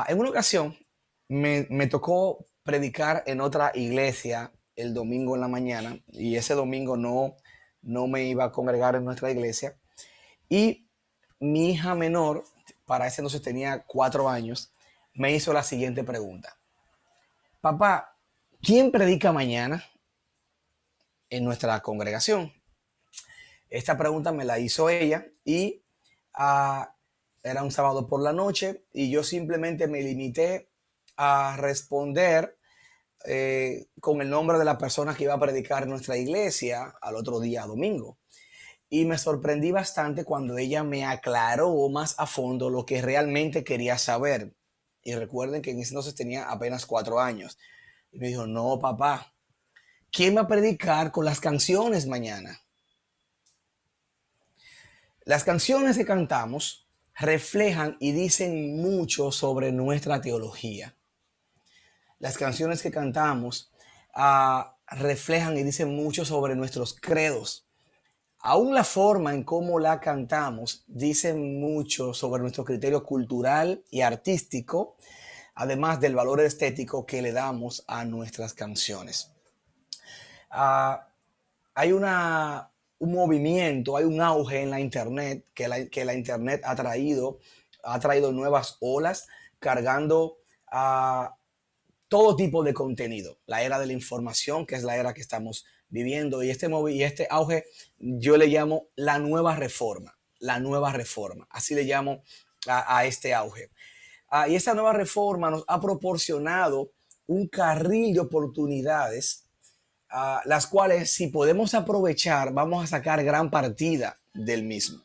En una ocasión me tocó predicar en otra iglesia el domingo en la mañana y ese domingo no me iba a congregar en nuestra iglesia y mi hija menor, para ese entonces tenía 4 años, me hizo la siguiente pregunta. Papá, ¿quién predica mañana en nuestra congregación? Esta pregunta me la hizo ella y ah, era un sábado por la noche y yo simplemente me limité a responder con el nombre de la persona que iba a predicar en nuestra iglesia al otro día, domingo. Y me sorprendí bastante cuando ella me aclaró más a fondo lo que realmente quería saber. Y recuerden que en ese entonces tenía apenas 4 años. Y me dijo, no, papá, ¿quién va a predicar con las canciones mañana? Las canciones que cantamos reflejan y dicen mucho sobre nuestra teología. Las canciones que cantamos reflejan y dicen mucho sobre nuestros credos. Aún la forma en cómo la cantamos dice mucho sobre nuestro criterio cultural y artístico, además del valor estético que le damos a nuestras canciones. Uh, hay un movimiento, hay un auge en la Internet que la Internet ha traído nuevas olas cargando a todo tipo de contenido. La era de la información, que es la era que estamos viviendo, y este auge yo le llamo la nueva reforma, así le llamo a este auge. Y esta nueva reforma nos ha proporcionado un carril de oportunidades, las cuales si podemos aprovechar, vamos a sacar gran partida del mismo.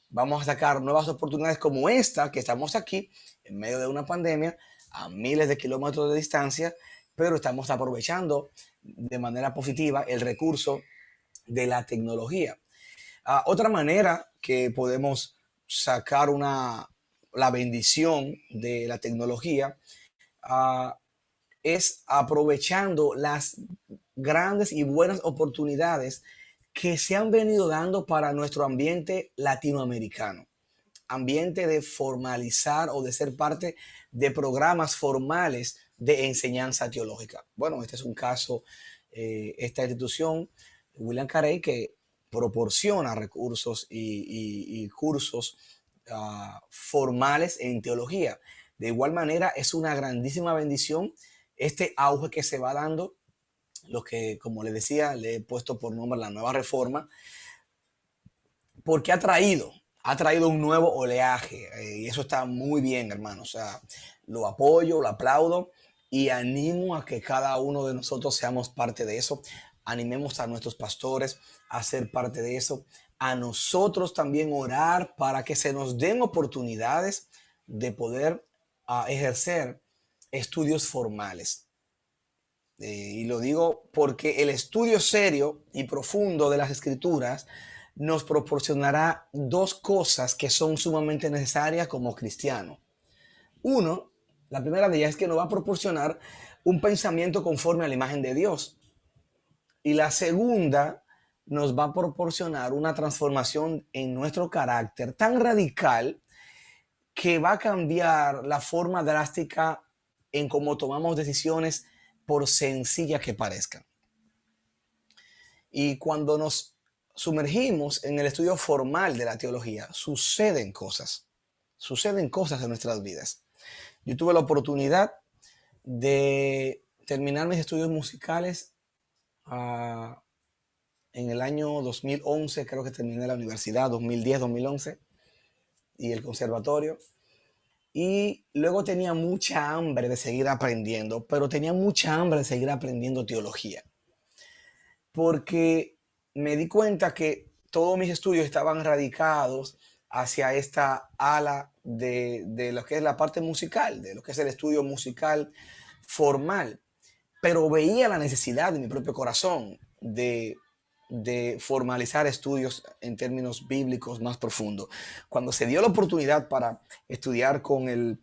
Vamos a sacar nuevas oportunidades como esta, que estamos aquí en medio de una pandemia, a miles de kilómetros de distancia, pero estamos aprovechando de manera positiva el recurso de la tecnología. Otra manera que podemos sacar la bendición de la tecnología uh, es aprovechando las grandes y buenas oportunidades que se han venido dando para nuestro ambiente latinoamericano, ambiente de formalizar o de ser parte de programas formales de enseñanza teológica. Bueno, este es un caso, esta institución, William Carey, que proporciona recursos y cursos formales en teología. De igual manera, es una grandísima bendición este auge que se va dando, lo que, como les decía, le he puesto por nombre la nueva reforma, porque ha traído un nuevo oleaje, y eso está muy bien, hermano. O sea, lo apoyo, lo aplaudo y animo a que cada uno de nosotros seamos parte de eso. Animemos a nuestros pastores a ser parte de eso. A nosotros también orar para que se nos den oportunidades de poder ejercer estudios formales. Y lo digo porque el estudio serio y profundo de las escrituras nos proporcionará dos cosas que son sumamente necesarias como cristianos. Uno, la primera de ellas es que nos va a proporcionar un pensamiento conforme a la imagen de Dios. Y la segunda nos va a proporcionar una transformación en nuestro carácter tan radical que va a cambiar la forma drástica en cómo tomamos decisiones, por sencillas que parezcan. Y cuando nos sumergimos en el estudio formal de la teología, suceden cosas en nuestras vidas. Yo tuve la oportunidad de terminar mis estudios musicales uh, en el año 2011, creo que terminé la universidad, 2010, 2011, y el conservatorio. Y luego tenía mucha hambre de seguir aprendiendo, pero tenía mucha hambre de seguir aprendiendo teología, porque me di cuenta que todos mis estudios estaban radicados hacia esta ala de lo que es la parte musical, de lo que es el estudio musical formal, pero veía la necesidad de mi propio corazón de formalizar estudios en términos bíblicos más profundos. Cuando se dio la oportunidad para estudiar con el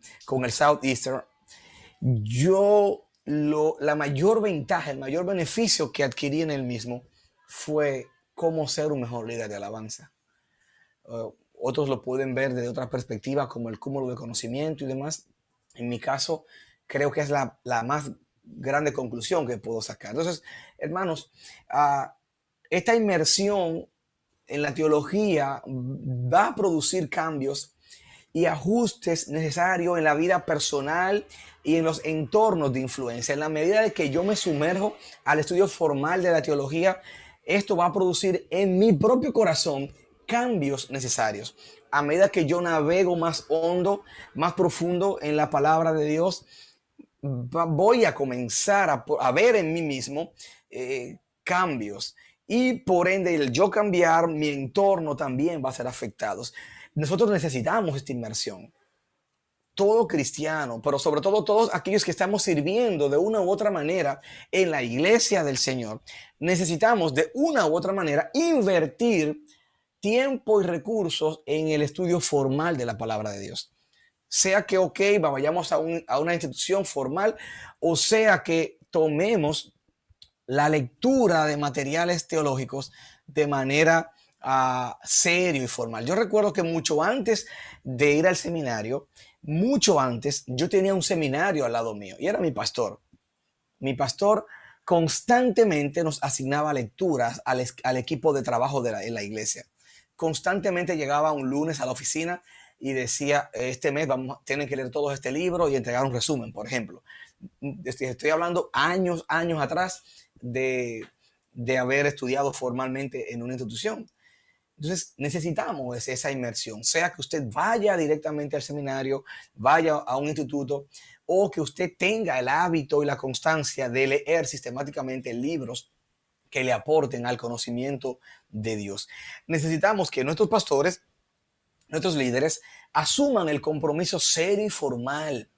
Southeastern, la mayor ventaja, el mayor beneficio que adquirí en el mismo fue cómo ser un mejor líder de alabanza. Otros lo pueden ver desde otra perspectiva, como el cúmulo de conocimiento y demás. En mi caso, creo que es la más grande conclusión que puedo sacar. Entonces, hermanos, esta inmersión en la teología va a producir cambios y ajustes necesarios en la vida personal y en los entornos de influencia. En la medida de que yo me sumerjo al estudio formal de la teología, esto va a producir en mi propio corazón cambios necesarios. A medida que yo navego más hondo, más profundo en la palabra de Dios, voy a comenzar a ver en mí mismo cambios, y por ende el yo cambiar, mi entorno también va a ser afectado. Nosotros necesitamos esta inmersión. Todo cristiano, pero sobre todo todos aquellos que estamos sirviendo de una u otra manera en la iglesia del Señor, necesitamos de una u otra manera invertir tiempo y recursos en el estudio formal de la palabra de Dios. Sea que, vayamos a una institución formal, o sea que tomemos la lectura de materiales teológicos de manera serio y formal. Yo recuerdo que mucho antes de ir al seminario, mucho antes, yo tenía un seminario al lado mío y era mi pastor. Mi pastor constantemente nos asignaba lecturas al equipo de trabajo en la iglesia. Constantemente llegaba un lunes a la oficina y decía, este mes tienen que leer todos este libro y entregar un resumen, por ejemplo. Estoy hablando años atrás de haber estudiado formalmente en una institución. Entonces necesitamos esa inmersión, sea que usted vaya directamente al seminario, vaya a un instituto, o que usted tenga el hábito y la constancia de leer sistemáticamente libros que le aporten al conocimiento de Dios. Necesitamos que nuestros pastores, nuestros líderes, asuman el compromiso serio y formal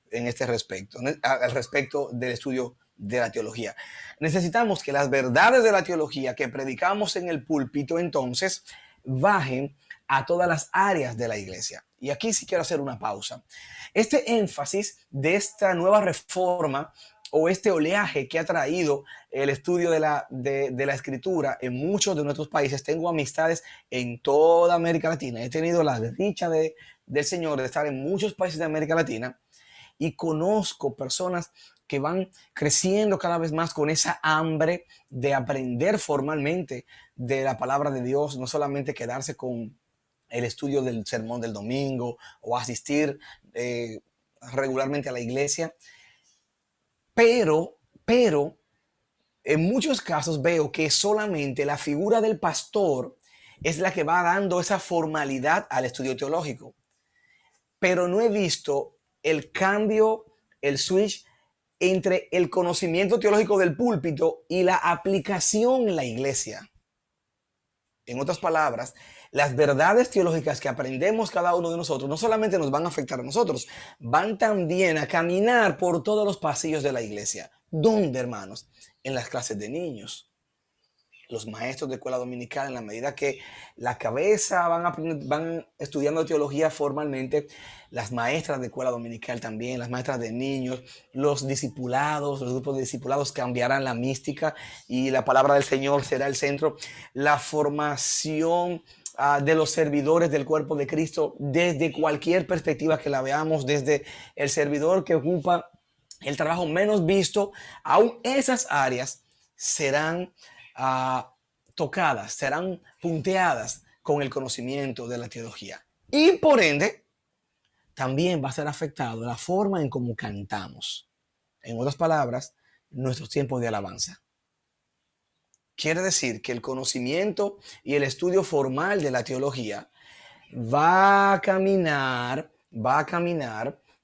en este respecto, al respecto del estudio de la teología. Necesitamos que las verdades de la teología que predicamos en el púlpito entonces bajen a todas las áreas de la iglesia. Y aquí sí quiero hacer una pausa. Este énfasis de esta nueva reforma o este oleaje que ha traído el estudio de la escritura en muchos de nuestros países. Tengo amistades en toda América Latina. He tenido la dicha del Señor de estar en muchos países de América Latina y conozco personas que van creciendo cada vez más con esa hambre de aprender formalmente de la palabra de Dios, no solamente quedarse con el estudio del sermón del domingo o asistir regularmente a la iglesia, pero en muchos casos veo que solamente la figura del pastor es la que va dando esa formalidad al estudio teológico, pero no he visto el cambio, el switch entre el conocimiento teológico del púlpito y la aplicación en la iglesia. En otras palabras, las verdades teológicas que aprendemos cada uno de nosotros no solamente nos van a afectar a nosotros, van también a caminar por todos los pasillos de la iglesia. ¿Dónde, hermanos? En las clases de niños. Los maestros de escuela dominical, en la medida que la cabeza van estudiando teología formalmente, las maestras de escuela dominical también, las maestras de niños, los discipulados, los grupos de discipulados cambiarán la mística y la palabra del Señor será el centro. La formación de los servidores del cuerpo de Cristo, desde cualquier perspectiva que la veamos, desde el servidor que ocupa el trabajo menos visto, aún esas áreas serán tocadas, serán punteadas con el conocimiento de la teología. Y por ende, también va a ser afectado la forma en cómo cantamos. En otras palabras, nuestros tiempos de alabanza. Quiere decir que el conocimiento y el estudio formal de la teología va a caminar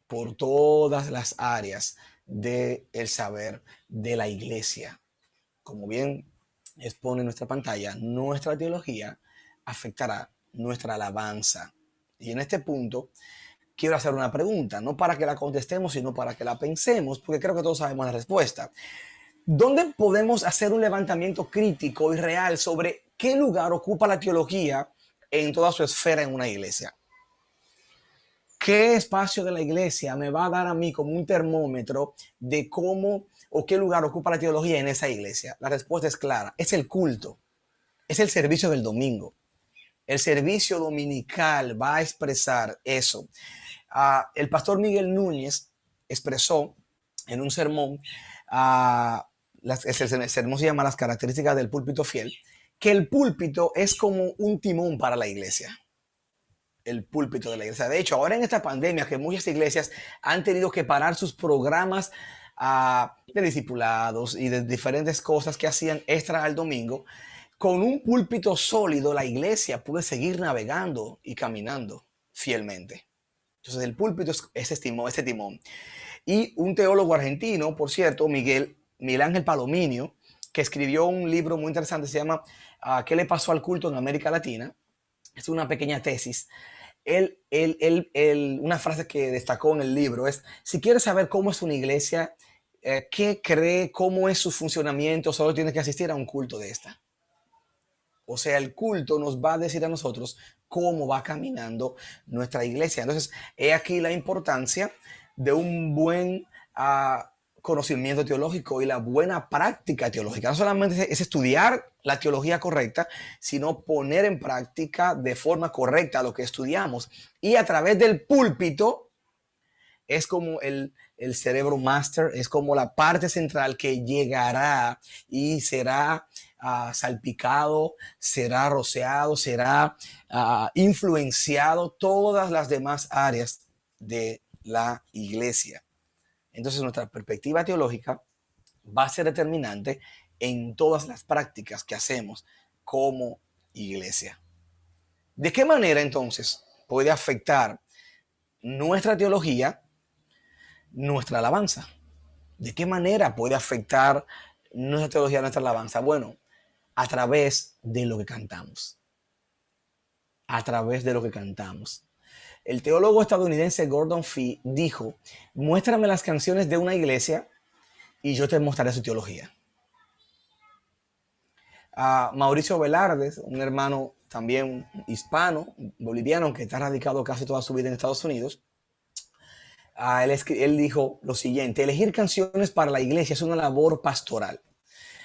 por todas las áreas del saber de la iglesia. Como bien expone nuestra pantalla, nuestra teología afectará nuestra alabanza. Y en este punto quiero hacer una pregunta, no para que la contestemos, sino para que la pensemos, porque creo que todos sabemos la respuesta. ¿Dónde podemos hacer un levantamiento crítico y real sobre qué lugar ocupa la teología en toda su esfera en una iglesia? ¿Qué espacio de la iglesia me va a dar a mí como un termómetro de cómo o qué lugar ocupa la teología en esa iglesia? La respuesta es clara, es el culto, es el servicio del domingo. El servicio dominical va a expresar eso. El pastor Miguel Núñez expresó en un sermón, el sermón se llama Las características del púlpito fiel, que el púlpito es como un timón para la iglesia. El púlpito de la iglesia. De hecho, ahora en esta pandemia que muchas iglesias han tenido que parar sus programas de discipulados y de diferentes cosas que hacían extra al domingo, con un púlpito sólido la iglesia puede seguir navegando y caminando fielmente. Entonces el púlpito es ese timón. Y un teólogo argentino, por cierto, Miguel Ángel Palominio, que escribió un libro muy interesante, se llama ¿Qué le pasó al culto en América Latina? Es una pequeña tesis. Una frase que destacó en el libro es: si quieres saber cómo es una iglesia, qué cree, cómo es su funcionamiento, solo tienes que asistir a un culto de esta. O sea, el culto nos va a decir a nosotros cómo va caminando nuestra iglesia. Entonces, he aquí la importancia de un buen conocimiento teológico y la buena práctica teológica. No solamente es estudiar la teología correcta, sino poner en práctica de forma correcta lo que estudiamos. Y a través del púlpito es como el cerebro máster, es como la parte central que llegará y será salpicado, será rociado, será influenciado todas las demás áreas de la iglesia. Entonces nuestra perspectiva teológica va a ser determinante en todas las prácticas que hacemos como iglesia. ¿De qué manera entonces puede afectar nuestra teología nuestra alabanza? ¿De qué manera puede afectar nuestra teología, nuestra alabanza? Bueno, a través de lo que cantamos. A través de lo que cantamos. El teólogo estadounidense Gordon Fee dijo: muéstrame las canciones de una iglesia y yo te mostraré su teología. Mauricio Velarde, un hermano también hispano, boliviano, que está radicado casi toda su vida en Estados Unidos, él dijo lo siguiente: elegir canciones para la iglesia es una labor pastoral.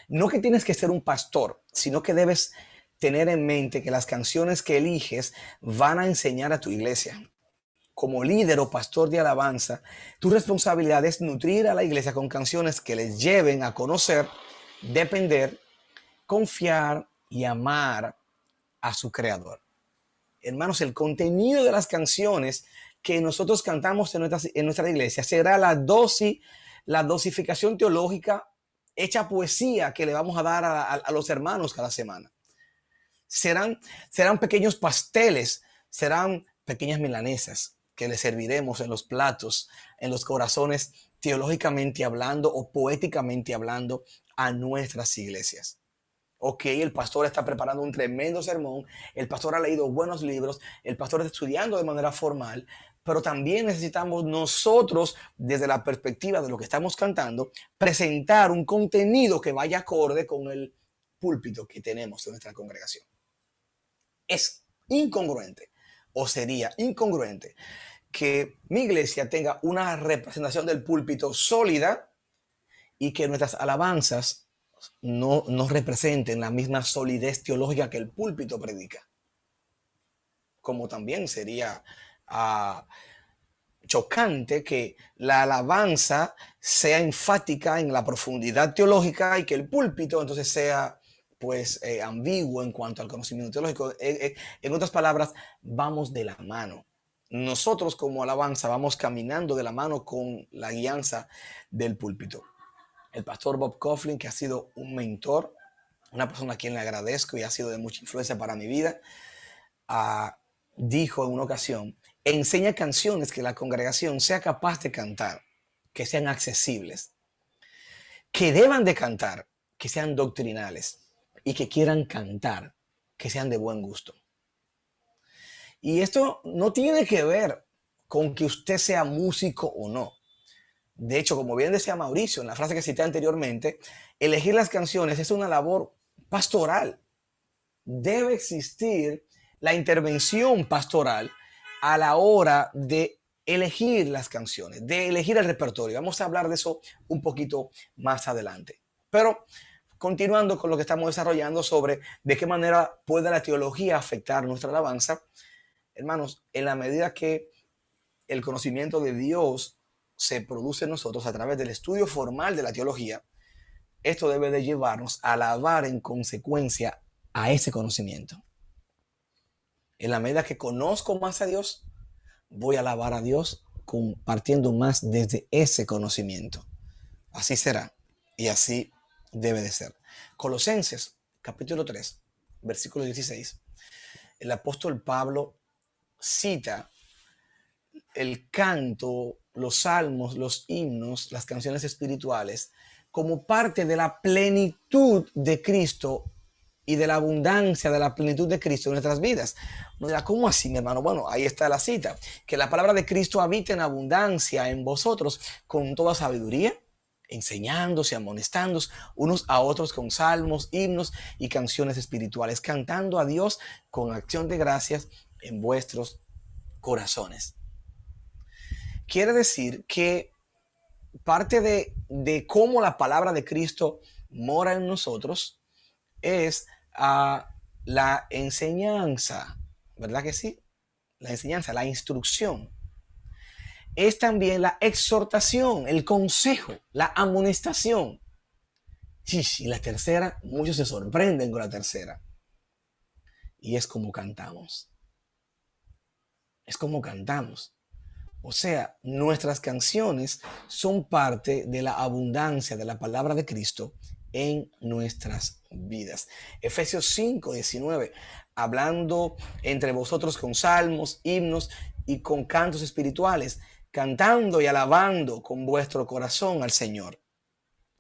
No que tienes que ser un pastor, sino que debes tener en mente que las canciones que eliges van a enseñar a tu iglesia. Como líder o pastor de alabanza, tu responsabilidad es nutrir a la iglesia con canciones que les lleven a conocer, depender, confiar y amar a su creador. Hermanos, el contenido de las canciones que nosotros cantamos en nuestra iglesia será la dosificación teológica hecha poesía que le vamos a dar a los hermanos cada semana. Serán pequeños pasteles, serán pequeñas milanesas que les serviremos en los platos, en los corazones, teológicamente hablando o poéticamente hablando, a nuestras iglesias. Ok, el pastor está preparando un tremendo sermón, el pastor ha leído buenos libros, el pastor está estudiando de manera formal, pero también necesitamos nosotros, desde la perspectiva de lo que estamos cantando, presentar un contenido que vaya acorde con el púlpito que tenemos en nuestra congregación. Es incongruente, o sería incongruente, que mi iglesia tenga una representación del púlpito sólida y que nuestras alabanzas no representen la misma solidez teológica que el púlpito predica. Como también sería chocante que la alabanza sea enfática en la profundidad teológica y que el púlpito entonces sea pues ambiguo en cuanto al conocimiento teológico. En otras palabras, vamos de la mano. Nosotros como alabanza vamos caminando de la mano con la guianza del púlpito. El pastor Bob Coughlin, que ha sido un mentor, una persona a quien le agradezco y ha sido de mucha influencia para mi vida, dijo en una ocasión: enseña canciones que la congregación sea capaz de cantar, que sean accesibles, que deban de cantar, que sean doctrinales y que quieran cantar, que sean de buen gusto. Y esto no tiene que ver con que usted sea músico o no. De hecho, como bien decía Mauricio en la frase que cité anteriormente, elegir las canciones es una labor pastoral. Debe existir la intervención pastoral a la hora de elegir las canciones, de elegir el repertorio. Vamos a hablar de eso un poquito más adelante. Pero continuando con lo que estamos desarrollando sobre de qué manera puede la teología afectar nuestra alabanza, hermanos, en la medida que el conocimiento de Dios se produce en nosotros a través del estudio formal de la teología, esto debe de llevarnos a alabar en consecuencia a ese conocimiento. En la medida que conozco más a Dios, voy a alabar a Dios compartiendo más desde ese conocimiento. Así será y así debe de ser. Colosenses capítulo 3, versículo 16. El apóstol Pablo cita el canto, los salmos, los himnos, las canciones espirituales como parte de la plenitud de Cristo y de la abundancia de la plenitud de Cristo en nuestras vidas. Uno dirá, ¿cómo así, mi hermano? Bueno, ahí está la cita. Que la palabra de Cristo habite en abundancia en vosotros con toda sabiduría, enseñándose, amonestándoos unos a otros con salmos, himnos y canciones espirituales, cantando a Dios con acción de gracias en vuestros corazones. Quiere decir que parte de cómo la palabra de Cristo mora en nosotros es la enseñanza, ¿verdad que sí? La enseñanza, la instrucción. Es también la exhortación, el consejo, la amonestación. Y la tercera, muchos se sorprenden con la tercera. Y es como cantamos. Es como cantamos. O sea, nuestras canciones son parte de la abundancia de la palabra de Cristo en nuestras vidas. Efesios 5:19, hablando entre vosotros con salmos, himnos y con cantos espirituales, cantando y alabando con vuestro corazón al Señor.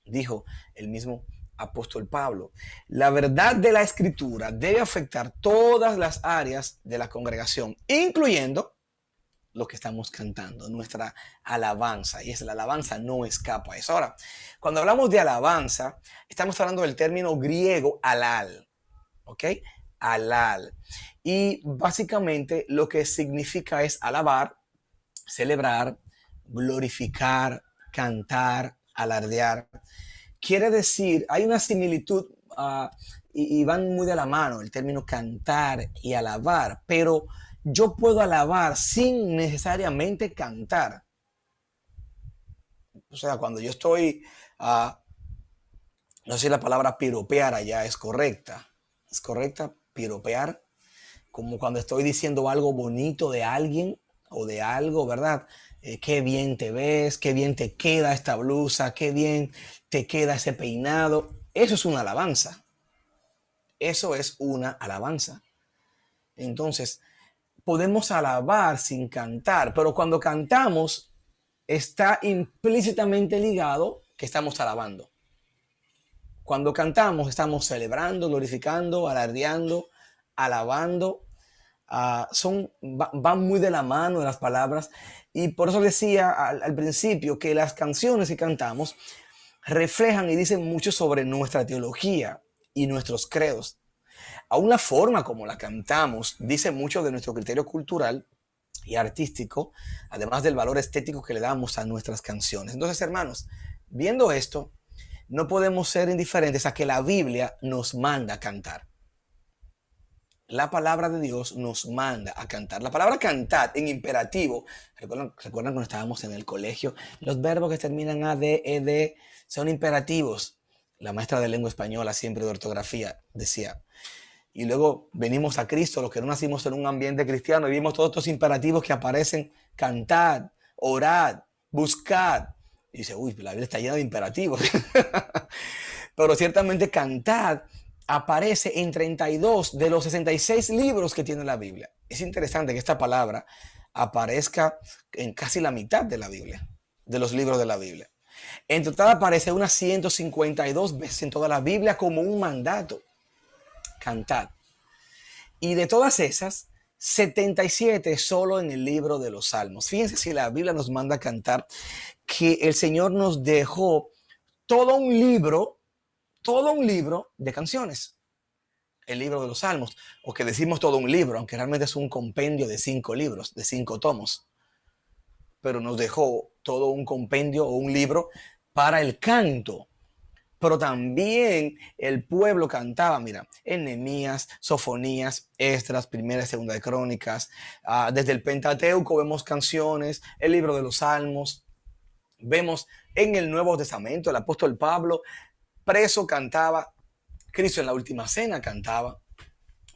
Dijo el mismo apóstol Pablo. La verdad de la Escritura debe afectar todas las áreas de la congregación, incluyendo lo que estamos cantando, nuestra alabanza. Y es la alabanza no escapa a eso. Ahora, cuando hablamos de alabanza, estamos hablando del término griego halal. ¿Ok? Halal. Y básicamente lo que significa es alabar, celebrar, glorificar, cantar, alardear. Quiere decir, hay una similitud y van muy de la mano el término cantar y alabar, pero yo puedo alabar sin necesariamente cantar. O sea, cuando yo estoy, no sé si la palabra piropear allá es correcta. ¿Es correcta? Piropear. Como cuando estoy diciendo algo bonito de alguien o de algo, ¿verdad? Qué bien te ves, qué bien te queda esta blusa, qué bien te queda ese peinado. Eso es una alabanza. Eso es una alabanza. Entonces, podemos alabar sin cantar, pero cuando cantamos está implícitamente ligado que estamos alabando. Cuando cantamos estamos celebrando, glorificando, alardeando, alabando. Van muy de la mano de las palabras y por eso decía al principio que las canciones que cantamos reflejan y dicen mucho sobre nuestra teología y nuestros credos. Aún la forma como la cantamos dice mucho de nuestro criterio cultural y artístico, además del valor estético que le damos a nuestras canciones. Entonces, hermanos, viendo esto, no podemos ser indiferentes a que la Biblia nos manda a cantar. La palabra de Dios nos manda a cantar. La palabra cantar en imperativo, recuerdan cuando estábamos en el colegio, los verbos que terminan a, d, ed, son imperativos. La maestra de lengua española, siempre de ortografía, decía. Y luego venimos a Cristo, los que no nacimos en un ambiente cristiano, y vimos todos estos imperativos que aparecen: cantad, orad, buscad. Y dice, uy, la Biblia está llena de imperativos. Pero ciertamente cantad aparece en 32 de los 66 libros que tiene la Biblia. Es interesante que esta palabra aparezca en casi la mitad de la Biblia, de los libros de la Biblia. En total aparece unas 152 veces en toda la Biblia como un mandato. Cantad. Y de todas esas, 77 solo en el libro de los Salmos. Fíjense si la Biblia nos manda a cantar, que el Señor nos dejó todo un libro de canciones. El libro de los Salmos, o que decimos todo un libro, aunque realmente es un compendio de 5 libros, de 5 tomos. Pero nos dejó todo un compendio o un libro para el canto. Pero también el pueblo cantaba, mira, en Nehemías, Sofonías, Esdras, Primera y Segunda de Crónicas. Desde el Pentateuco vemos canciones, el libro de los Salmos. Vemos en el Nuevo Testamento el apóstol Pablo preso cantaba, Cristo en la última cena cantaba.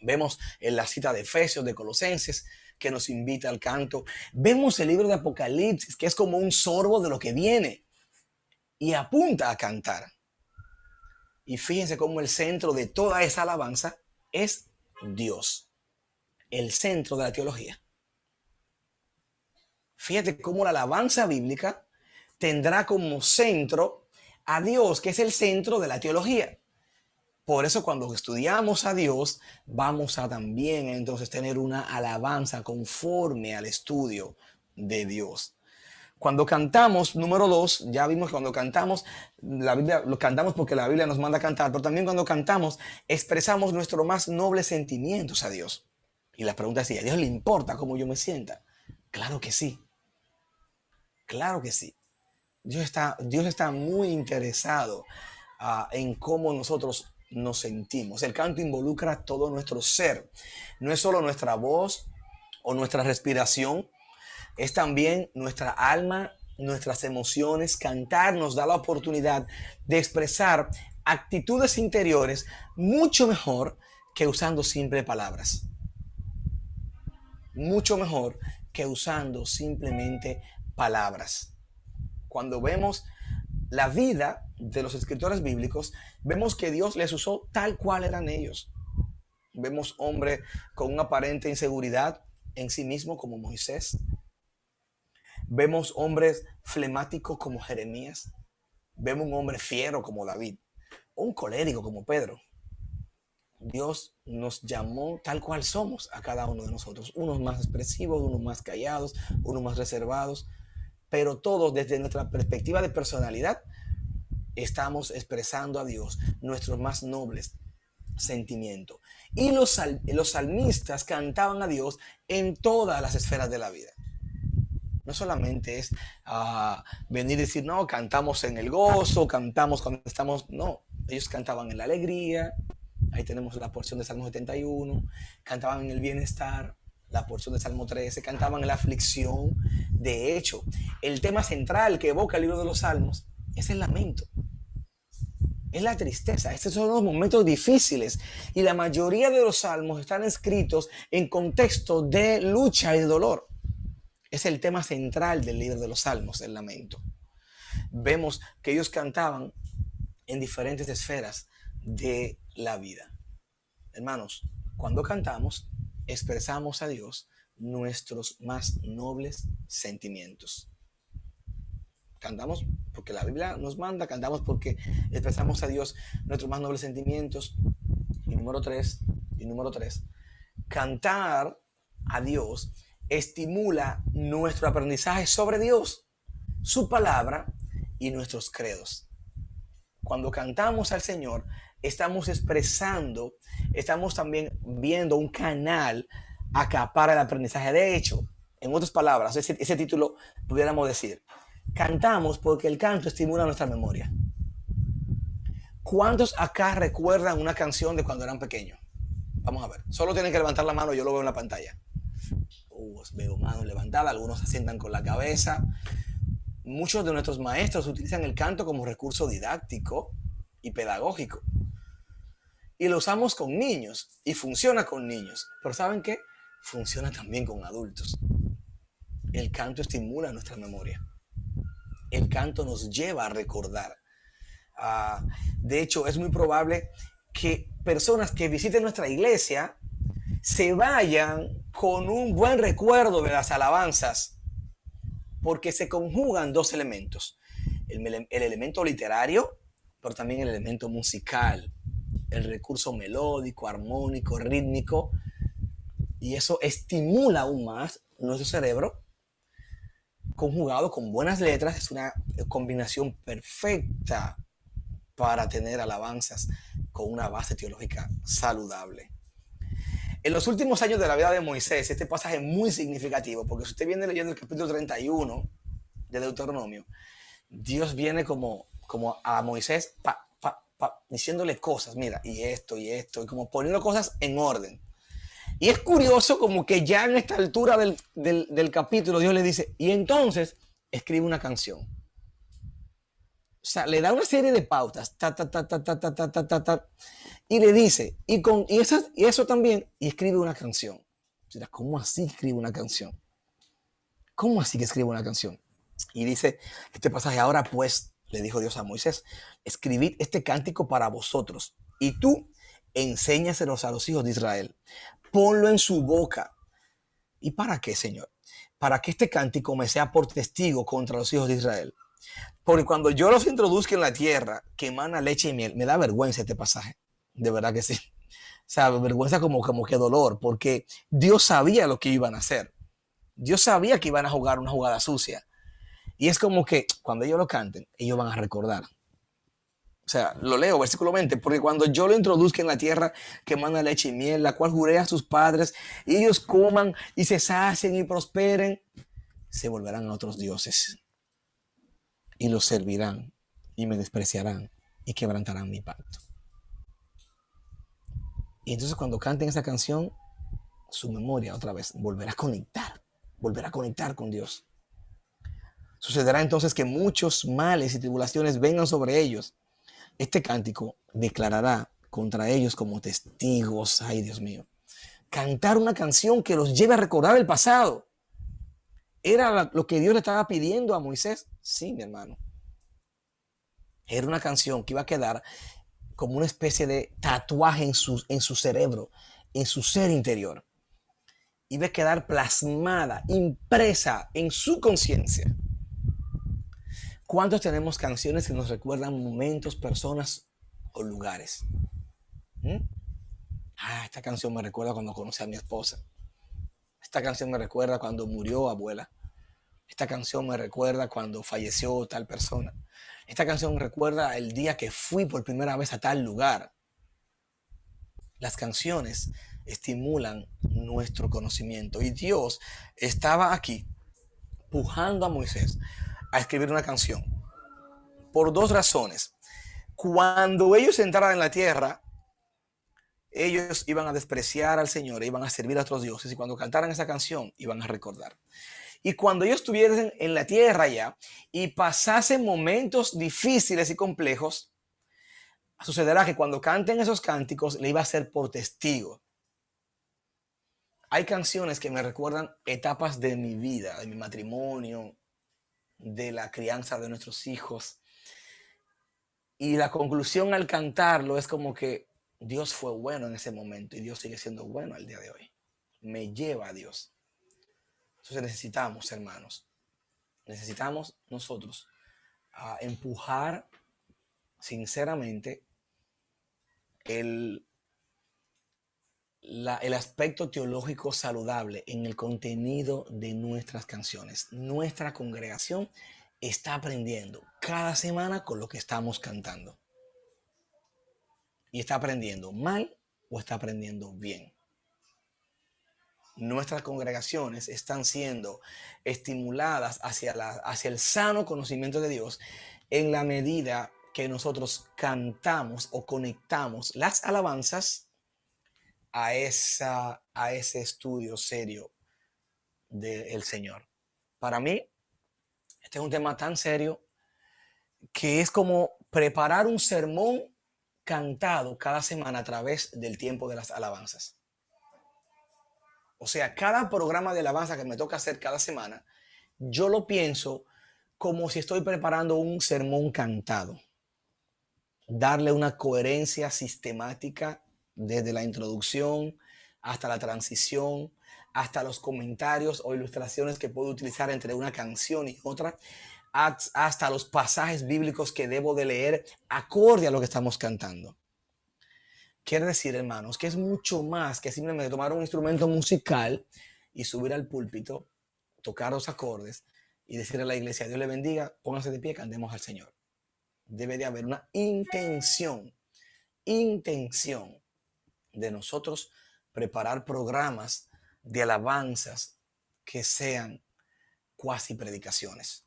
Vemos en la cita de Efesios, de Colosenses, que nos invita al canto. Vemos el libro de Apocalipsis, que es como un sorbo de lo que viene y apunta a cantar. Y fíjense cómo el centro de toda esa alabanza es Dios, el centro de la teología. Fíjate cómo la alabanza bíblica tendrá como centro a Dios, que es el centro de la teología. Por eso cuando estudiamos a Dios, vamos a también entonces tener una alabanza conforme al estudio de Dios. Cuando cantamos, número 2, ya vimos que cuando cantamos, la Biblia, lo cantamos porque la Biblia nos manda a cantar, pero también cuando cantamos expresamos nuestros más nobles sentimientos a Dios. Y la pregunta es si a Dios le importa cómo yo me sienta. Claro que sí. Claro que sí. Dios está muy interesado en cómo nosotros nos sentimos. El canto involucra todo nuestro ser. No es solo nuestra voz o nuestra respiración, es también nuestra alma, nuestras emociones. Cantar nos da la oportunidad de expresar actitudes interiores mucho mejor que usando simples palabras. Mucho mejor que usando simplemente palabras. Cuando vemos la vida de los escritores bíblicos, vemos que Dios les usó tal cual eran ellos. Vemos hombres con una aparente inseguridad en sí mismo como Moisés. Vemos hombres flemáticos como Jeremías. Vemos un hombre fiero como David. O un colérico como Pedro. Dios nos llamó tal cual somos a cada uno de nosotros. Unos más expresivos, unos más callados, unos más reservados. Pero todos desde nuestra perspectiva de personalidad estamos expresando a Dios nuestros más nobles sentimientos. Y los salmistas cantaban a Dios en todas las esferas de la vida. No solamente es venir y decir, no, cantamos en el gozo, cantamos cuando estamos, no, ellos cantaban en la alegría, ahí tenemos la porción de Salmo 71, cantaban en el bienestar, la porción de Salmo 13, cantaban en la aflicción. De hecho, el tema central que evoca el libro de los Salmos es el lamento, es la tristeza. Estos son los momentos difíciles y la mayoría de los salmos están escritos en contexto de lucha y dolor. Es el tema central del libro de los Salmos, el lamento. Vemos que ellos cantaban en diferentes esferas de la vida. Hermanos, cuando cantamos, expresamos a Dios nuestros más nobles sentimientos. Cantamos porque la Biblia nos manda, cantamos porque expresamos a Dios nuestros más nobles sentimientos. Y número tres, cantar a Dios estimula nuestro aprendizaje sobre Dios, su palabra y nuestros credos. Cuando cantamos al Señor, estamos expresando, estamos también viendo un canal acá para el aprendizaje. De hecho, en otras palabras, ese título pudiéramos decir, cantamos porque el canto estimula nuestra memoria. ¿Cuántos acá recuerdan una canción de cuando eran pequeños? Vamos a ver, solo tienen que levantar la mano, yo lo veo en la pantalla. Veo manos levantadas, algunos se sientan con la cabeza. Muchos de nuestros maestros utilizan el canto como recurso didáctico y pedagógico. Y lo usamos con niños y funciona con niños. Pero ¿saben qué? Funciona también con adultos. El canto estimula nuestra memoria. El canto nos lleva a recordar. De hecho, es muy probable que personas que visiten nuestra iglesia se vayan con un buen recuerdo de las alabanzas, porque se conjugan dos elementos, el elemento literario, pero también el elemento musical, el recurso melódico, armónico, rítmico, y eso estimula aún más nuestro cerebro. Conjugado con buenas letras, es una combinación perfecta para tener alabanzas con una base teológica saludable. En los últimos años de la vida de Moisés, este pasaje es muy significativo, porque si usted viene leyendo el capítulo 31 de Deuteronomio, Dios viene como a Moisés diciéndole cosas, mira, y esto, y como poniendo cosas en orden. Y es curioso como que ya en esta altura del capítulo Dios le dice, y entonces escribe una canción. O sea, le da una serie de pautas, y le dice, y eso también, y escribe una canción. O sea, ¿cómo así escribe una canción? ¿Cómo así que escribe una canción? Y dice este pasaje, ahora pues, le dijo Dios a Moisés, escribid este cántico para vosotros, y tú enséñaselos a los hijos de Israel. Ponlo en su boca. ¿Y para qué, Señor? Para que este cántico me sea por testigo contra los hijos de Israel. Porque cuando yo los introduzca en la tierra que emana leche y miel, me da vergüenza este pasaje. De verdad que sí. O sea, vergüenza como que dolor, porque Dios sabía lo que iban a hacer. Dios sabía que iban a jugar una jugada sucia. Y es como que cuando ellos lo canten, ellos van a recordar. O sea, lo leo versículo 20, porque cuando yo lo introduzca en la tierra que manda leche y miel, la cual juré a sus padres, y ellos coman y se sacien y prosperen, se volverán a otros dioses y los servirán y me despreciarán y quebrantarán mi pacto. Y entonces cuando canten esa canción, su memoria otra vez volverá a conectar con Dios. Sucederá entonces que muchos males y tribulaciones vengan sobre ellos. Este cántico declarará contra ellos como testigos. Ay, Dios mío. Cantar una canción que los lleve a recordar el pasado. ¿Era lo que Dios le estaba pidiendo a Moisés? Sí, mi hermano. Era una canción que iba a quedar como una especie de tatuaje en su cerebro, en su ser interior. Iba a quedar plasmada, impresa en su conciencia. ¿Cuántos tenemos canciones que nos recuerdan momentos, personas o lugares? Esta canción me recuerda cuando conocí a mi esposa. Esta canción me recuerda cuando murió abuela. Esta canción me recuerda cuando falleció tal persona. Esta canción me recuerda el día que fui por primera vez a tal lugar. Las canciones estimulan nuestro conocimiento. Y Dios estaba aquí pujando a Moisés a escribir una canción. Por dos razones. Cuando ellos entraran en la tierra, ellos iban a despreciar al Señor, iban a servir a otros dioses, y cuando cantaran esa canción iban a recordar. Y cuando ellos estuviesen en la tierra ya y pasasen momentos difíciles y complejos, sucederá que cuando canten esos cánticos le iba a ser por testigo. Hay canciones que me recuerdan etapas de mi vida, de mi matrimonio, de la crianza de nuestros hijos. Y la conclusión al cantarlo es como que Dios fue bueno en ese momento y Dios sigue siendo bueno al día de hoy. Me lleva a Dios. Entonces necesitamos, hermanos, necesitamos nosotros empujar sinceramente el aspecto teológico saludable en el contenido de nuestras canciones. Nuestra congregación está aprendiendo cada semana con lo que estamos cantando. Y está aprendiendo mal o está aprendiendo bien. Nuestras congregaciones están siendo estimuladas hacia el sano conocimiento de Dios en la medida que nosotros cantamos o conectamos las alabanzas a ese estudio serio del Señor. Para mí, este es un tema tan serio que es como preparar un sermón cantado cada semana a través del tiempo de las alabanzas. O sea, cada programa de alabanza que me toca hacer cada semana, yo lo pienso como si estoy preparando un sermón cantado. Darle una coherencia sistemática desde la introducción hasta la transición, hasta los comentarios o ilustraciones que puedo utilizar entre una canción y otra, hasta los pasajes bíblicos que debo de leer acorde a lo que estamos cantando. Quiere decir, hermanos, que es mucho más que simplemente tomar un instrumento musical y subir al púlpito, tocar los acordes y decirle a la iglesia, Dios le bendiga, pónganse de pie, cantemos al Señor. Debe de haber una intención de nosotros preparar programas de alabanzas que sean cuasi predicaciones.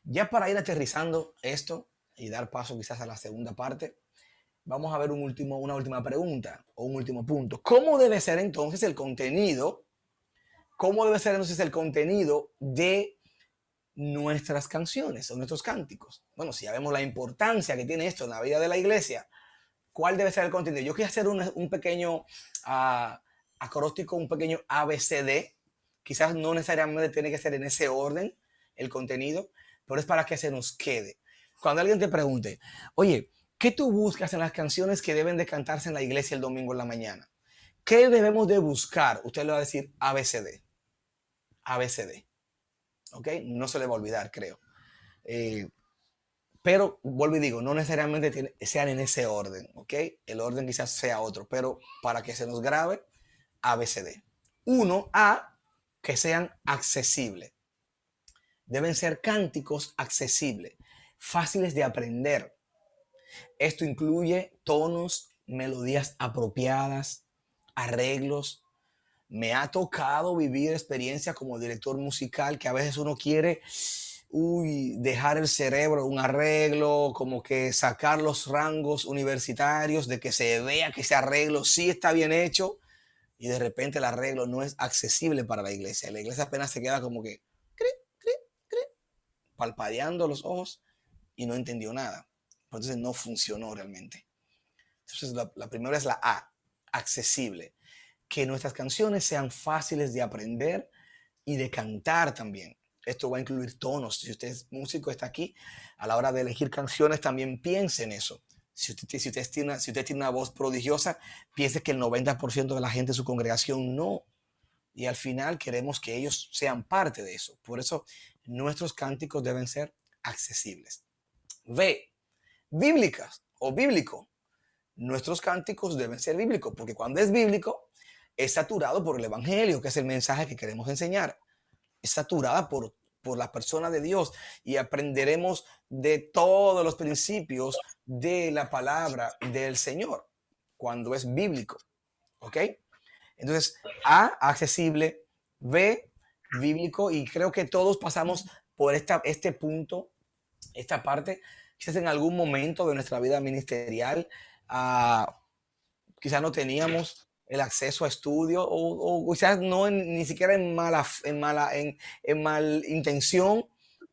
Ya para ir aterrizando esto, y dar paso quizás a la segunda parte, vamos a ver una última pregunta o un último punto. ¿Cómo debe ser entonces el contenido? ¿Cómo debe ser entonces el contenido de nuestras canciones o nuestros cánticos? Bueno, si ya vemos la importancia que tiene esto en la vida de la iglesia, ¿cuál debe ser el contenido? Yo quiero hacer un pequeño acróstico, un pequeño ABCD. Quizás no necesariamente tiene que ser en ese orden el contenido, pero es para que se nos quede. Cuando alguien te pregunte, oye, ¿qué tú buscas en las canciones que deben de cantarse en la iglesia el domingo en la mañana? ¿Qué debemos de buscar? Usted le va a decir ABCD. ABCD. ¿Ok? No se le va a olvidar, creo. Pero vuelvo y digo, no necesariamente sean en ese orden, ¿ok? El orden quizás sea otro, pero para que se nos grabe, ABCD. Uno, A, que sean accesibles. Deben ser cánticos accesibles, fáciles de aprender. Esto incluye tonos, melodías apropiadas, arreglos. Me ha tocado vivir experiencias como director musical que a veces uno quiere dejar el cerebro un arreglo, como que sacar los rangos universitarios, de que se vea que ese arreglo sí está bien hecho y de repente el arreglo no es accesible para la iglesia. La iglesia apenas se queda como que cri, cri, cri, palpadeando los ojos y no entendió nada. Entonces no funcionó realmente. Entonces la primera es la A, accesible. Que nuestras canciones sean fáciles de aprender y de cantar también. Esto va a incluir tonos. Si usted es músico, está aquí, a la hora de elegir canciones también piense en eso. Si usted tiene una voz prodigiosa, piense que el 90% de la gente de su congregación no. Y al final queremos que ellos sean parte de eso. Por eso nuestros cánticos deben ser accesibles. B, bíblicas o bíblico. Nuestros cánticos deben ser bíblicos, porque cuando es bíblico, es saturado por el Evangelio, que es el mensaje que queremos enseñar. Es saturada por la persona de Dios y aprenderemos de todos los principios de la palabra del Señor cuando es bíblico. ¿Ok? Entonces, A, accesible, B, bíblico, y creo que todos pasamos por este punto, esta parte, quizás en algún momento de nuestra vida ministerial, uh, quizás no teníamos el acceso a estudio o quizás no ni siquiera en mal intención,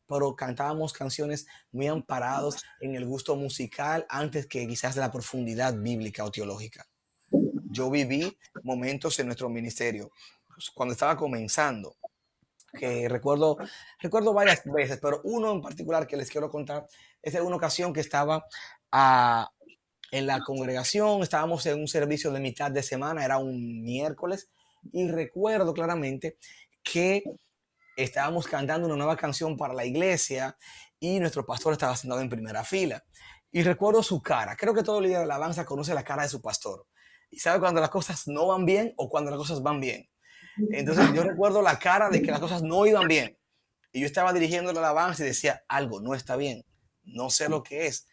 pero cantábamos canciones muy amparados en el gusto musical antes que quizás la profundidad bíblica o teológica. Yo viví momentos en nuestro ministerio pues, cuando estaba comenzando, que recuerdo varias veces, pero uno en particular que les quiero contar es de una ocasión que estaba a en la congregación, estábamos en un servicio de mitad de semana, era un miércoles, y recuerdo claramente que estábamos cantando una nueva canción para la iglesia y nuestro pastor estaba sentado en primera fila. Y recuerdo su cara. Creo que todo líder de alabanza conoce la cara de su pastor. Y sabe cuando las cosas no van bien o cuando las cosas van bien. Entonces yo recuerdo la cara de que las cosas no iban bien. Y yo estaba dirigiendo la alabanza y decía, algo no está bien. No sé lo que es.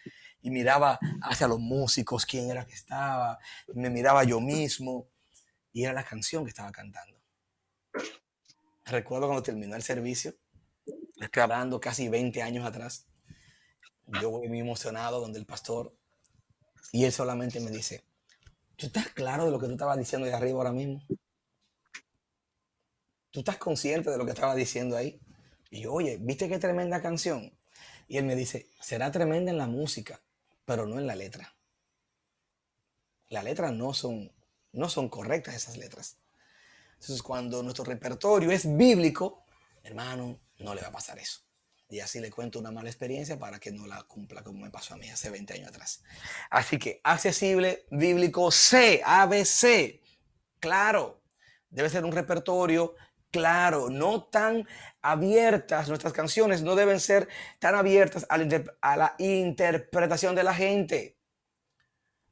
Y miraba hacia los músicos, quién era que estaba. Me miraba yo mismo. Y era la canción que estaba cantando. Recuerdo cuando terminó el servicio, estoy hablando casi 20 años atrás, yo voy muy emocionado donde el pastor y él solamente me dice, ¿tú estás claro de lo que tú estabas diciendo de arriba ahora mismo? ¿Tú estás consciente de lo que estaba diciendo ahí? Y yo, oye, ¿viste qué tremenda canción? Y él me dice, será tremenda en la música, pero no en la letra. Las letras no son correctas esas letras. Entonces, cuando nuestro repertorio es bíblico, hermano, no le va a pasar eso. Y así le cuento una mala experiencia para que no la cumpla como me pasó a mí hace 20 años atrás. Así que accesible, bíblico, C, ABC, claro. Debe ser un repertorio claro, no tan abiertas. Nuestras canciones no deben ser tan abiertas a la interpretación de la gente.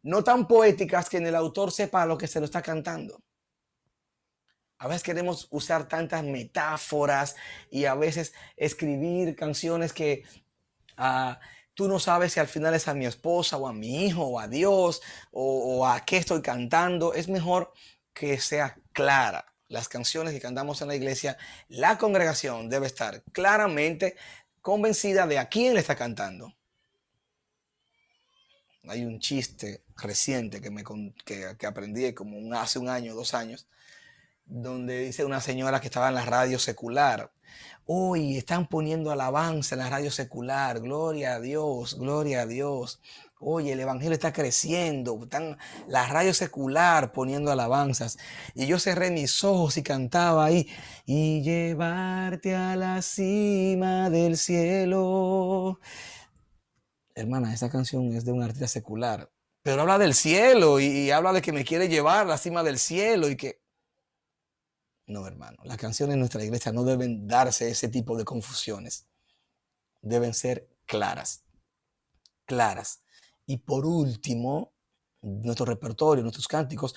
No tan poéticas que el autor sepa lo que se lo está cantando. A veces queremos usar tantas metáforas y a veces escribir canciones que tú no sabes si al final es a mi esposa o a mi hijo o a Dios o a qué estoy cantando. Es mejor que sea clara. Las canciones que cantamos en la iglesia, la congregación debe estar claramente convencida de a quién le está cantando. Hay un chiste reciente que aprendí como hace un año, 2 años, donde dice una señora que estaba en la radio secular. Uy, están poniendo alabanza en la radio secular. Gloria a Dios, gloria a Dios. Oye, el evangelio está creciendo. Están la radio secular poniendo alabanzas. Y yo cerré mis ojos y cantaba ahí. Y llevarte a la cima del cielo. Hermana, esa canción es de un artista secular. Pero habla del cielo y habla de que me quiere llevar a la cima del cielo y que... No, hermano, las canciones en nuestra iglesia no deben darse ese tipo de confusiones. Deben ser claras, claras. Y por último, nuestro repertorio, nuestros cánticos,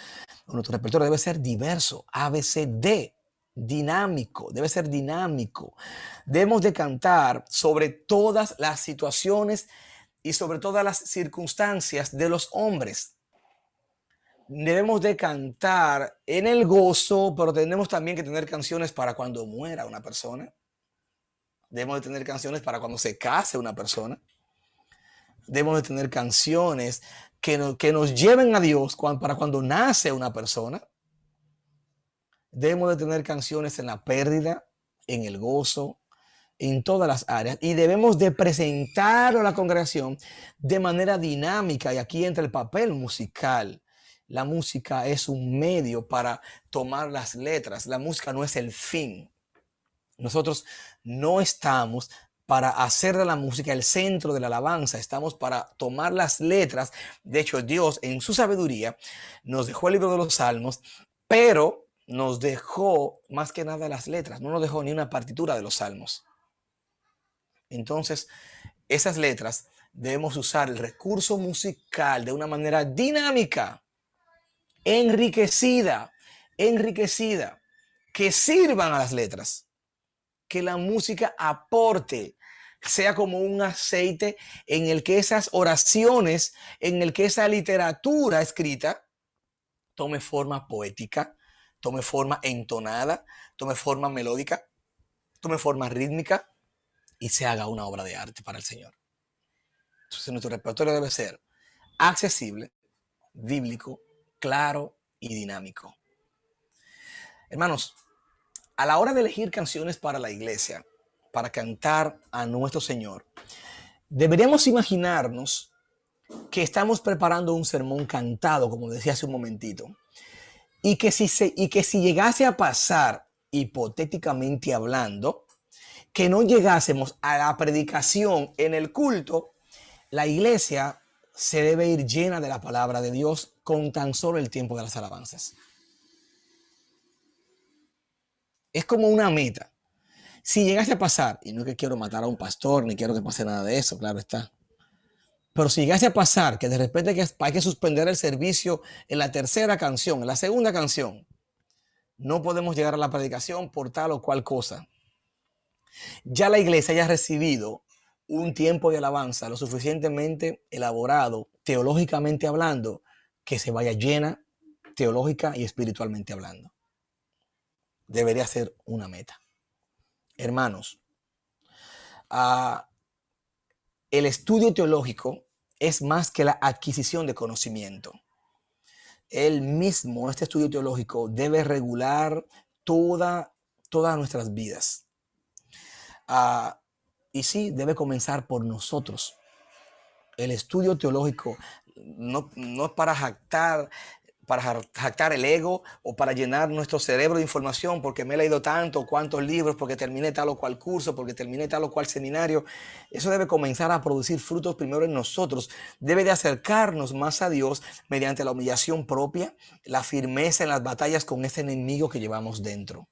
nuestro repertorio debe ser diverso, ABCD, dinámico, debe ser dinámico. Debemos de cantar sobre todas las situaciones y sobre todas las circunstancias de los hombres. Debemos de cantar en el gozo, pero tenemos también que tener canciones para cuando muera una persona. Debemos de tener canciones para cuando se case una persona. Debemos de tener canciones que nos lleven a Dios para cuando nace una persona. Debemos de tener canciones en la pérdida, en el gozo, en todas las áreas. Y debemos de presentarlo a la congregación de manera dinámica. Y aquí entra el papel musical. La música es un medio para tomar las letras. La música no es el fin. Nosotros no estamos para hacer de la música el centro de la alabanza. Estamos para tomar las letras. De hecho, Dios en su sabiduría nos dejó el libro de los Salmos, pero nos dejó más que nada las letras. No nos dejó ni una partitura de los Salmos. Entonces, esas letras debemos usar el recurso musical de una manera dinámica, enriquecida, que sirvan a las letras, que la música aporte, sea como un aceite en el que esas oraciones, en el que esa literatura escrita tome forma poética, tome forma entonada, tome forma melódica, tome forma rítmica y se haga una obra de arte para el Señor. Entonces nuestro repertorio debe ser accesible, bíblico, claro y dinámico. Hermanos, a la hora de elegir canciones para la iglesia, para cantar a nuestro Señor, deberíamos imaginarnos que estamos preparando un sermón cantado, como decía hace un momentito, y que si llegase a pasar, hipotéticamente hablando, que no llegásemos a la predicación en el culto, la iglesia se debe ir llena de la palabra de Dios con tan solo el tiempo de las alabanzas. Es como una meta. Si llegase a pasar, y no es que quiero matar a un pastor, ni quiero que pase nada de eso, claro está. Pero si llegase a pasar que de repente hay que suspender el servicio en la tercera canción, en la segunda canción, no podemos llegar a la predicación por tal o cual cosa. Ya la iglesia haya recibido un tiempo de alabanza lo suficientemente elaborado, teológicamente hablando, que se vaya llena, teológica y espiritualmente hablando. Debería ser una meta. Hermanos, el estudio teológico es más que la adquisición de conocimiento. Él mismo, este estudio teológico, debe regular todas nuestras vidas. Y sí, debe comenzar por nosotros. El estudio teológico no es para jactar el ego o para llenar nuestro cerebro de información porque me he leído tanto, cuántos libros, porque terminé tal o cual curso, porque terminé tal o cual seminario. Eso debe comenzar a producir frutos primero en nosotros. Debe de acercarnos más a Dios mediante la humillación propia, la firmeza en las batallas con ese enemigo que llevamos dentro.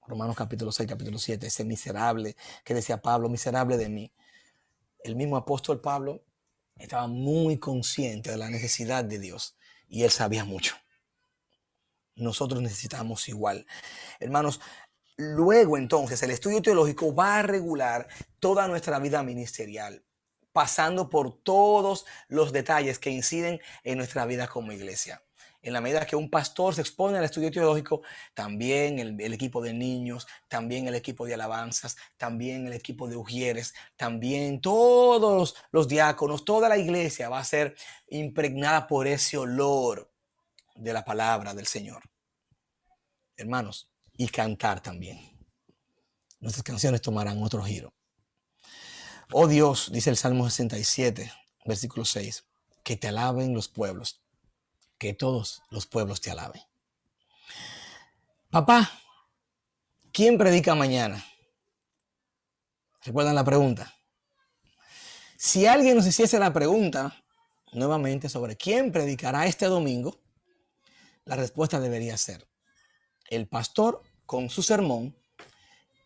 Romanos capítulo 6, capítulo 7, ese miserable que decía Pablo, miserable de mí. El mismo apóstol Pablo estaba muy consciente de la necesidad de Dios y él sabía mucho. Nosotros necesitamos igual. Hermanos, luego entonces el estudio teológico va a regular toda nuestra vida ministerial, pasando por todos los detalles que inciden en nuestra vida como iglesia. En la medida que un pastor se expone al estudio teológico, también el equipo de niños, también el equipo de alabanzas, también el equipo de ujieres, también todos los diáconos, toda la iglesia va a ser impregnada por ese olor de la palabra del Señor. Hermanos, y cantar también. Nuestras canciones tomarán otro giro. Oh Dios, dice el Salmo 67, versículo 6, que te alaben los pueblos, que todos los pueblos te alaben. Papá, ¿quién predica mañana? ¿Recuerdan la pregunta? Si alguien nos hiciese la pregunta nuevamente sobre quién predicará este domingo, la respuesta debería ser el pastor con su sermón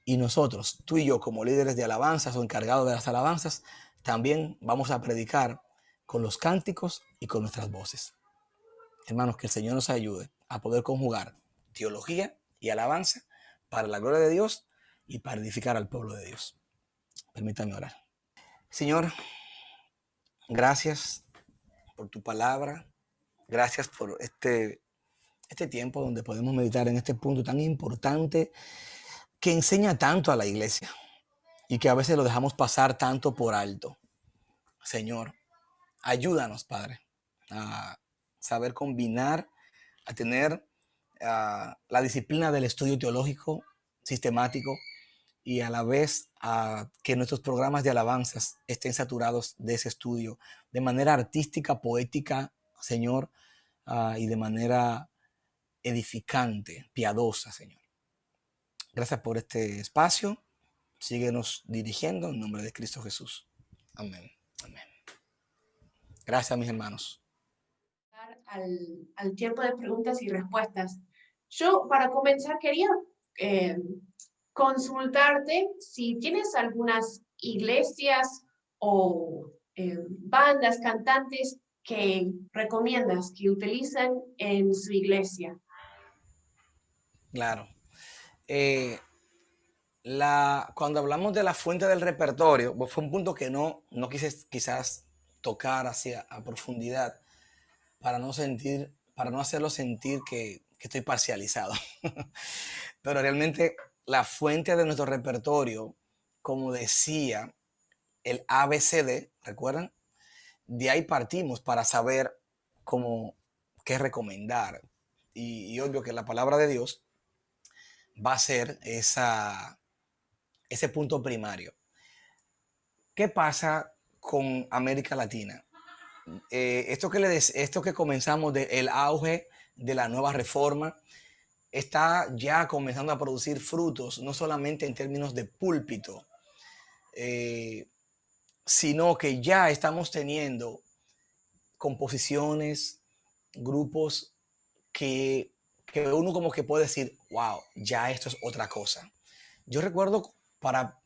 y nosotros, tú y yo como líderes de alabanzas o encargados de las alabanzas, también vamos a predicar con los cánticos y con nuestras voces. Hermanos, que el Señor nos ayude a poder conjugar teología y alabanza para la gloria de Dios y para edificar al pueblo de Dios. Permítanme orar. Señor, gracias por tu palabra. Gracias por este tiempo donde podemos meditar en este punto tan importante que enseña tanto a la iglesia y que a veces lo dejamos pasar tanto por alto. Señor, ayúdanos, Padre, a saber combinar, a tener la disciplina del estudio teológico sistemático y a la vez que nuestros programas de alabanzas estén saturados de ese estudio de manera artística, poética, Señor, y de manera edificante, piadosa, Señor. Gracias por este espacio. Síguenos dirigiendo en nombre de Cristo Jesús. Amén. Amén. Gracias, mis hermanos. Al tiempo de preguntas y respuestas. Yo, para comenzar, quería consultarte si tienes algunas iglesias o bandas, cantantes que recomiendas que utilicen en su iglesia. Claro. Cuando hablamos de la fuente del repertorio, fue un punto que no quise quizás tocar hacia a profundidad para no hacerlo sentir que estoy parcializado. Pero realmente la fuente de nuestro repertorio, como decía, el ABCD, ¿recuerdan? De ahí partimos para saber qué recomendar. Y obvio que la palabra de Dios va a ser ese punto primario. ¿Qué pasa con América Latina? Esto que comenzamos del auge de la nueva reforma está ya comenzando a producir frutos, no solamente en términos de púlpito, sino que ya estamos teniendo composiciones, grupos que uno como que puede decir, wow, ya esto es otra cosa. Yo recuerdo para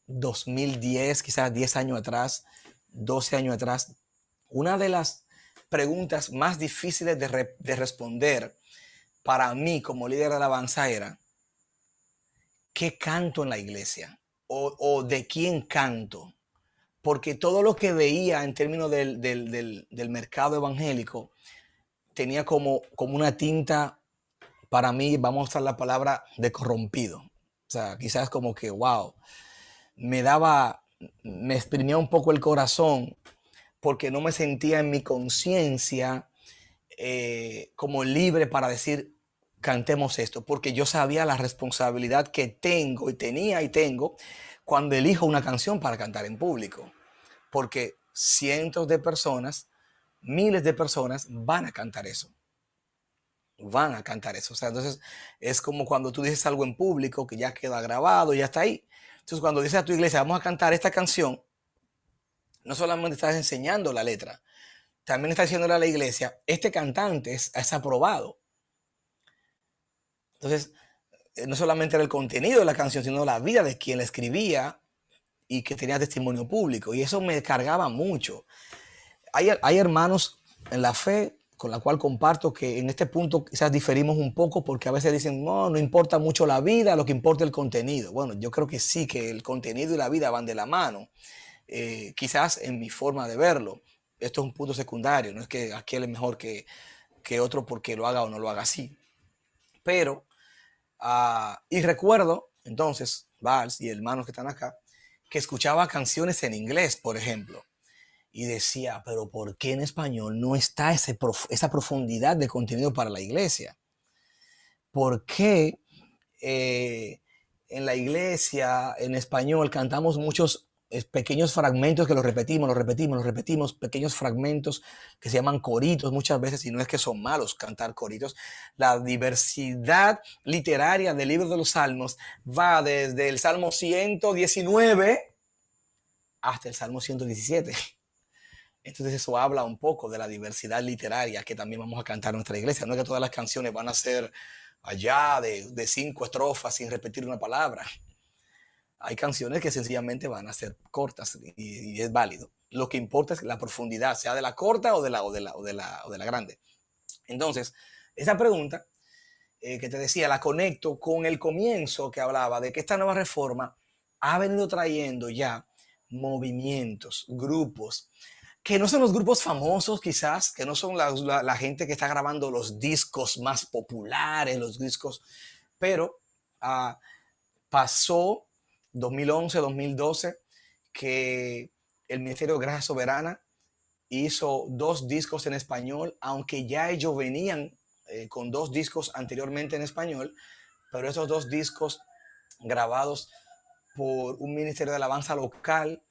2010, quizás 10 años atrás, 12 años atrás, una de las preguntas más difíciles de responder para mí como líder de alabanza era, ¿qué canto en la iglesia? O de quién canto. Porque todo lo que veía en términos del mercado evangélico tenía como una tinta, para mí, vamos a usar la palabra de corrompido. O sea, quizás como que, wow, me exprimía un poco el corazón porque no me sentía en mi conciencia como libre para decir, cantemos esto, porque yo sabía la responsabilidad que tengo y tengo cuando elijo una canción para cantar en público, porque cientos de personas, miles de personas van a cantar eso. O sea, entonces es como cuando tú dices algo en público que ya queda grabado, ya está ahí. Entonces cuando dices a tu iglesia, vamos a cantar esta canción, no solamente estás enseñando la letra, también estás diciéndole a la iglesia, este cantante es aprobado. Entonces, no solamente era el contenido de la canción, sino la vida de quien la escribía y que tenía testimonio público. Y eso me cargaba mucho. Hay hermanos en la fe con la cual comparto que en este punto quizás diferimos un poco porque a veces dicen, no importa mucho la vida, lo que importa es el contenido. Bueno, yo creo que sí, que el contenido y la vida van de la mano. Quizás en mi forma de verlo. esto es un punto secundario, no es que aquel es mejor que otro porque lo haga o no lo haga así. Pero, y recuerdo entonces, Vals y hermanos que están acá, que escuchaba canciones en inglés, por ejemplo, y decía, pero ¿por qué en español no está esa profundidad de contenido para la iglesia? ¿Por qué en la iglesia, en español, cantamos muchos pequeños fragmentos que los repetimos, los repetimos, los repetimos, pequeños fragmentos que se llaman coritos muchas veces, y no es que son malos cantar coritos? La diversidad literaria del libro de los Salmos va desde el Salmo 119 hasta el Salmo 117. Entonces eso habla un poco de la diversidad literaria que también vamos a cantar en nuestra iglesia. No es que todas las canciones van a ser allá de 5 estrofas sin repetir una palabra. Hay canciones que sencillamente van a ser cortas y es válido. Lo que importa es la profundidad, sea de la corta o de la grande. Entonces, esa pregunta que te decía, la conecto con el comienzo que hablaba de que esta nueva reforma ha venido trayendo ya movimientos, grupos, que no son los grupos famosos quizás, que no son la gente que está grabando los discos más populares, los discos, pero pasó 2011, 2012, que el Ministerio de Gracia Soberana hizo 2 discos en español, aunque ya ellos venían con 2 discos anteriormente en español, pero esos 2 discos grabados por un ministerio de alabanza local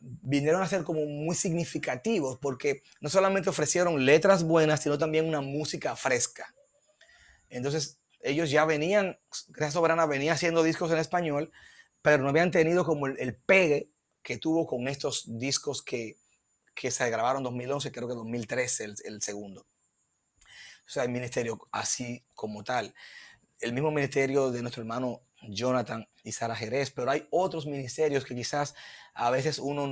vinieron a ser como muy significativos porque no solamente ofrecieron letras buenas, sino también una música fresca. Entonces ellos ya venían, Gracia Soberana venía haciendo discos en español, pero no habían tenido como el pegue que tuvo con estos discos que se grabaron en 2011, creo que 2013 el segundo. O sea, el ministerio así como tal. El mismo ministerio de nuestro hermano Jonathan y Sara Jerez, pero hay otros ministerios que quizás a veces uno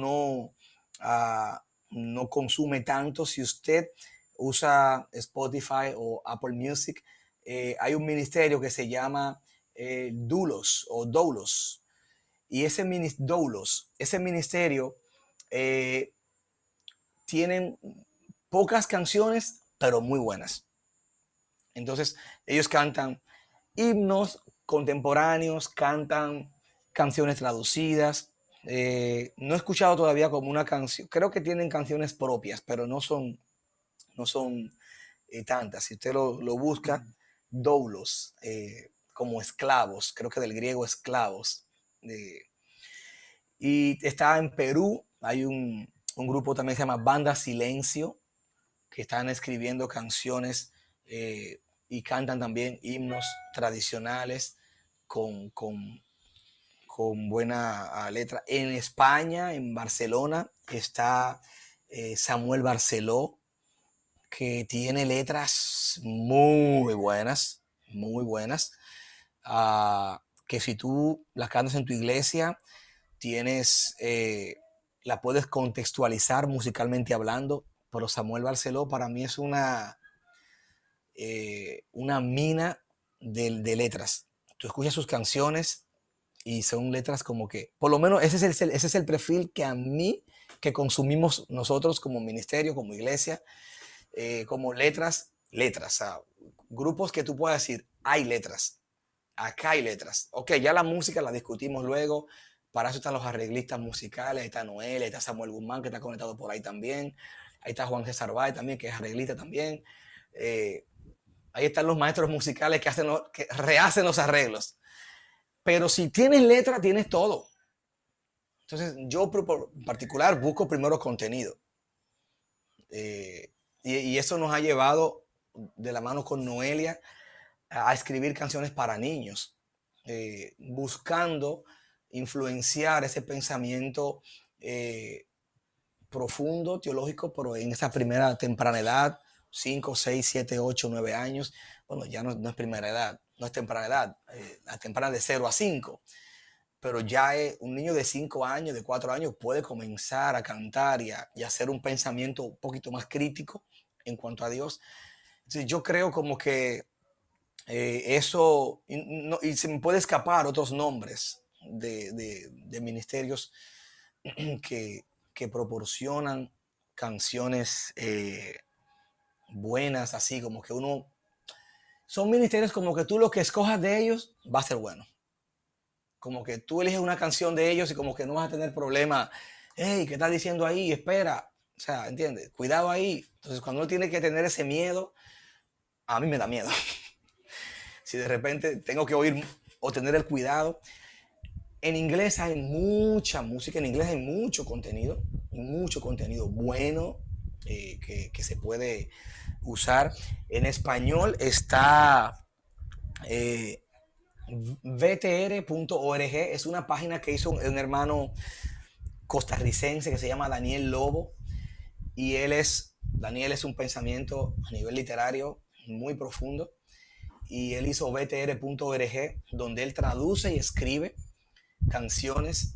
no consume tanto. Si usted usa Spotify o Apple Music, hay un ministerio que se llama Doulos o Doulos. Y ese ministerio tienen pocas canciones, pero muy buenas. Entonces, ellos cantan himnos contemporáneos, cantan canciones traducidas. No he escuchado todavía como una canción, creo que tienen canciones propias, pero no son tantas. Si usted lo busca, doulos, como esclavos, creo que del griego esclavos. Y está en Perú, hay un grupo también que se llama Banda Silencio, que están escribiendo canciones y cantan también himnos tradicionales con buena letra. En España, en Barcelona, está Samuel Barceló, que tiene letras muy buenas, muy buenas, que si tú las cantas en tu iglesia, la puedes contextualizar musicalmente hablando, pero Samuel Barceló para mí es una mina de letras. Tú escuchas sus canciones y son letras como que, por lo menos ese es el perfil que a mí, que consumimos nosotros como ministerio, como iglesia, como letras, o sea, grupos que tú puedas decir, hay letras, acá hay letras. Ok, ya la música la discutimos luego, para eso están los arreglistas musicales, ahí está Noel, ahí está Samuel Guzmán, que está conectado por ahí también, ahí está Juan César Báez también, que es arreglista también. Ahí están los maestros musicales que rehacen los arreglos. Pero si tienes letra, tienes todo. Entonces, yo en particular busco primero contenido. Y eso nos ha llevado de la mano con Noelia a escribir canciones para niños, buscando influenciar ese pensamiento profundo, teológico, pero en esa primera temprana edad, 5, 6, 7, 8, 9 años. Bueno, ya no es primera edad, no es temprana edad, la temprana de 0 a 5, pero ya un niño de 5 años, de 4 años, puede comenzar a cantar y hacer un pensamiento un poquito más crítico en cuanto a Dios. Entonces, yo creo como que eso, y se me puede escapar otros nombres de ministerios que, que proporcionan canciones buenas, así como que uno... Son ministerios como que tú lo que escojas de ellos va a ser bueno. Como que tú eliges una canción de ellos y como que no vas a tener problema. Hey, ¿qué estás diciendo ahí? Espera. O sea, ¿entiendes? Cuidado ahí. Entonces, cuando uno tiene que tener ese miedo, a mí me da miedo. Si de repente tengo que oír o tener el cuidado. En inglés hay mucha música, en inglés hay mucho contenido bueno que se puede usar. En español está vtr.org, es una página que hizo un hermano costarricense que se llama Daniel Lobo, y Daniel es un pensamiento a nivel literario muy profundo, y él hizo vtr.org, donde él traduce y escribe canciones,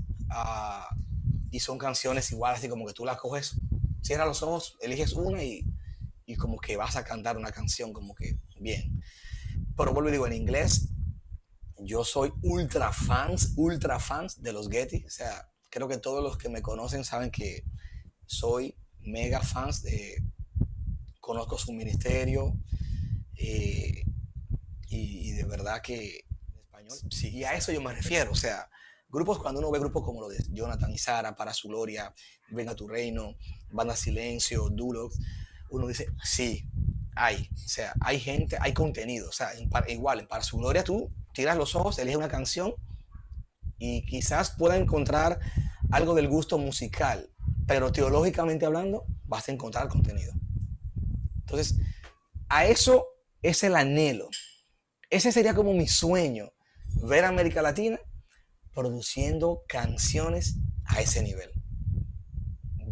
y son canciones igual, así como que tú las coges, cierras los ojos, eliges una y como que vas a cantar una canción como que bien. Pero vuelvo y digo, en inglés yo soy ultra fans de los Getty. O sea, creo que todos los que me conocen saben que soy mega fans conozco su ministerio, y de verdad que en español, sí, y a eso yo me refiero. O sea, grupos, cuando uno ve grupos como los de Jonathan y Sara, Para Su Gloria, Venga Tu Reino, Banda Silencio, Dulox, uno dice, sí, o sea, hay gente, hay contenido. O sea, igual, Para Su Gloria tú tiras los ojos, eliges una canción y quizás pueda encontrar algo del gusto musical, pero teológicamente hablando vas a encontrar contenido. Entonces, a eso es el anhelo. Ese sería como mi sueño, ver a América Latina produciendo canciones a ese nivel.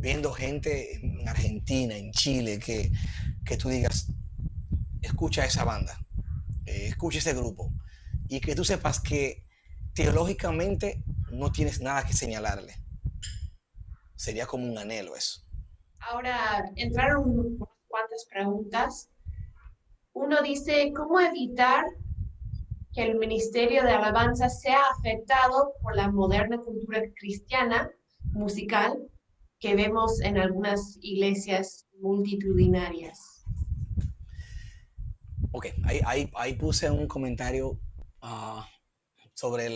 Viendo gente en Argentina, en Chile, que tú digas, escucha esa banda, escucha ese grupo, y que tú sepas que teológicamente no tienes nada que señalarle. Sería como un anhelo eso. Ahora entraron unas cuantas preguntas. Uno dice, ¿cómo evitar que el ministerio de alabanza sea afectado por la moderna cultura cristiana musical que vemos en algunas iglesias multitudinarias? Ok, ahí puse un comentario sobre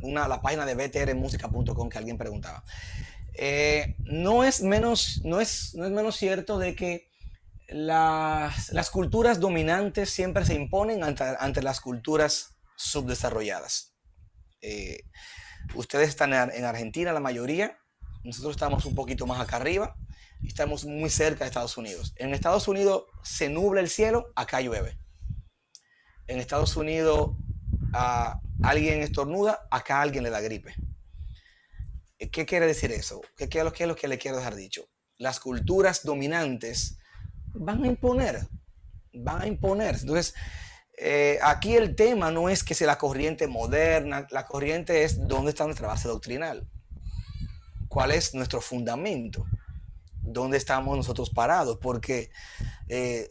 la página de btrmusica.com que alguien preguntaba. No es menos cierto de que las culturas dominantes siempre se imponen ante las culturas subdesarrolladas. Ustedes están en Argentina, la mayoría. Nosotros estamos un poquito más acá arriba y estamos muy cerca de Estados Unidos. En Estados Unidos se nubla el cielo, acá llueve. En Estados Unidos alguien estornuda, acá a alguien le da gripe. ¿Qué quiere decir eso? ¿Qué es lo que le quiero dejar dicho? Las culturas dominantes van a imponer. Entonces, aquí el tema no es que sea la corriente moderna, la corriente es dónde está nuestra base doctrinal. ¿Cuál es nuestro fundamento? ¿Dónde estamos nosotros parados? Porque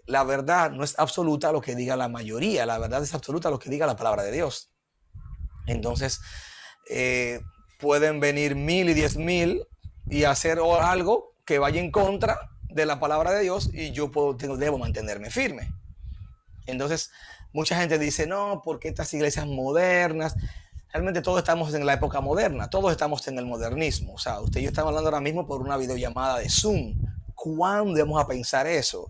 la verdad no es absoluta lo que diga la mayoría, la verdad es absoluta lo que diga la palabra de Dios. Entonces, pueden venir 1000 y 10,000 y hacer algo que vaya en contra de la palabra de Dios, y yo debo mantenerme firme. Entonces, mucha gente dice, no, porque estas iglesias modernas, realmente todos estamos en la época moderna, todos estamos en el modernismo. O sea, usted y yo estamos hablando ahora mismo por una videollamada de Zoom. ¿Cuándo vamos a pensar eso?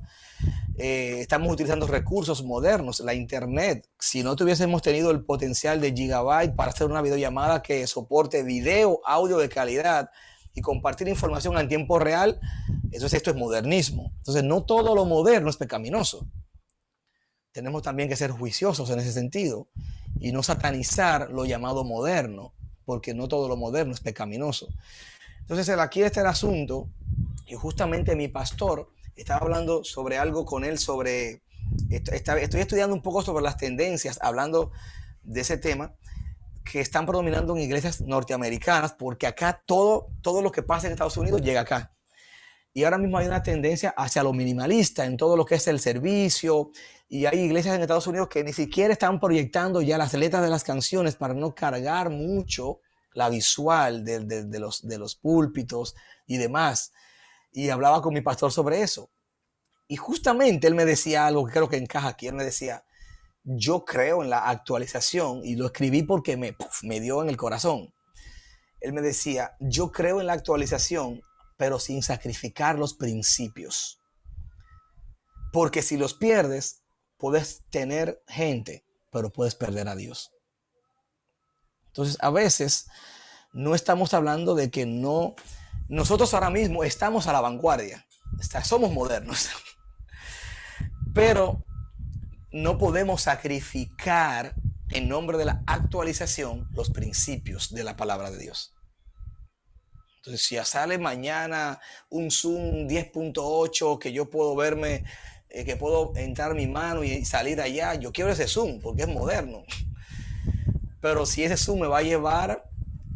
Estamos utilizando recursos modernos, la internet. Si no tuviésemos tenido el potencial de gigabyte para hacer una videollamada que soporte video, audio de calidad y compartir información en tiempo real, entonces esto es modernismo. Entonces no todo lo moderno es pecaminoso. Tenemos también que ser juiciosos en ese sentido y no satanizar lo llamado moderno, porque no todo lo moderno es pecaminoso. Entonces aquí está el asunto, y justamente mi pastor estaba hablando sobre algo con él, estoy estudiando un poco sobre las tendencias, hablando de ese tema, que están predominando en iglesias norteamericanas, porque acá todo lo que pasa en Estados Unidos llega acá. Y ahora mismo hay una tendencia hacia lo minimalista en todo lo que es el servicio, y hay iglesias en Estados Unidos que ni siquiera están proyectando ya las letras de las canciones para no cargar mucho la visual de los púlpitos y demás. Y hablaba con mi pastor sobre eso. Y justamente él me decía algo que creo que encaja aquí. Él me decía, yo creo en la actualización, y lo escribí porque me dio en el corazón. Él me decía, yo creo en la actualización, pero sin sacrificar los principios. Porque si los pierdes, puedes tener gente, pero puedes perder a Dios. Entonces, a veces no estamos hablando de que no, nosotros ahora mismo estamos a la vanguardia, somos modernos, pero no podemos sacrificar en nombre de la actualización los principios de la palabra de Dios. Entonces, si sale mañana un Zoom 10.8 que yo puedo verme, que puedo entrar mi mano y salir allá, yo quiero ese Zoom porque es moderno. Pero si ese Zoom me va a llevar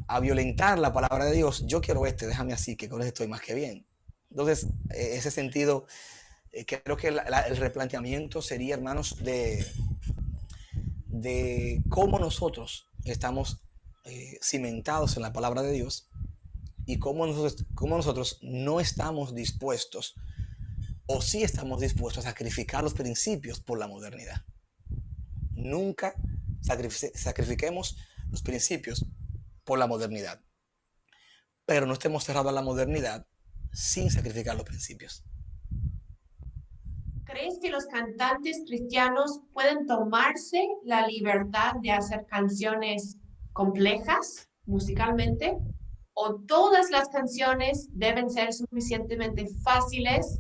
a violentar la palabra de Dios, yo quiero déjame así, que con eso estoy más que bien. Entonces, ese sentido, creo que el replanteamiento sería, hermanos, de cómo nosotros estamos cimentados en la palabra de Dios y cómo nosotros no estamos dispuestos, o sí estamos dispuestos a sacrificar los principios por la modernidad. Nunca sacrifiquemos los principios por la modernidad, pero no estemos cerrados a la modernidad sin sacrificar los principios. ¿Crees que los cantantes cristianos pueden tomarse la libertad de hacer canciones complejas musicalmente? ¿O todas las canciones deben ser suficientemente fáciles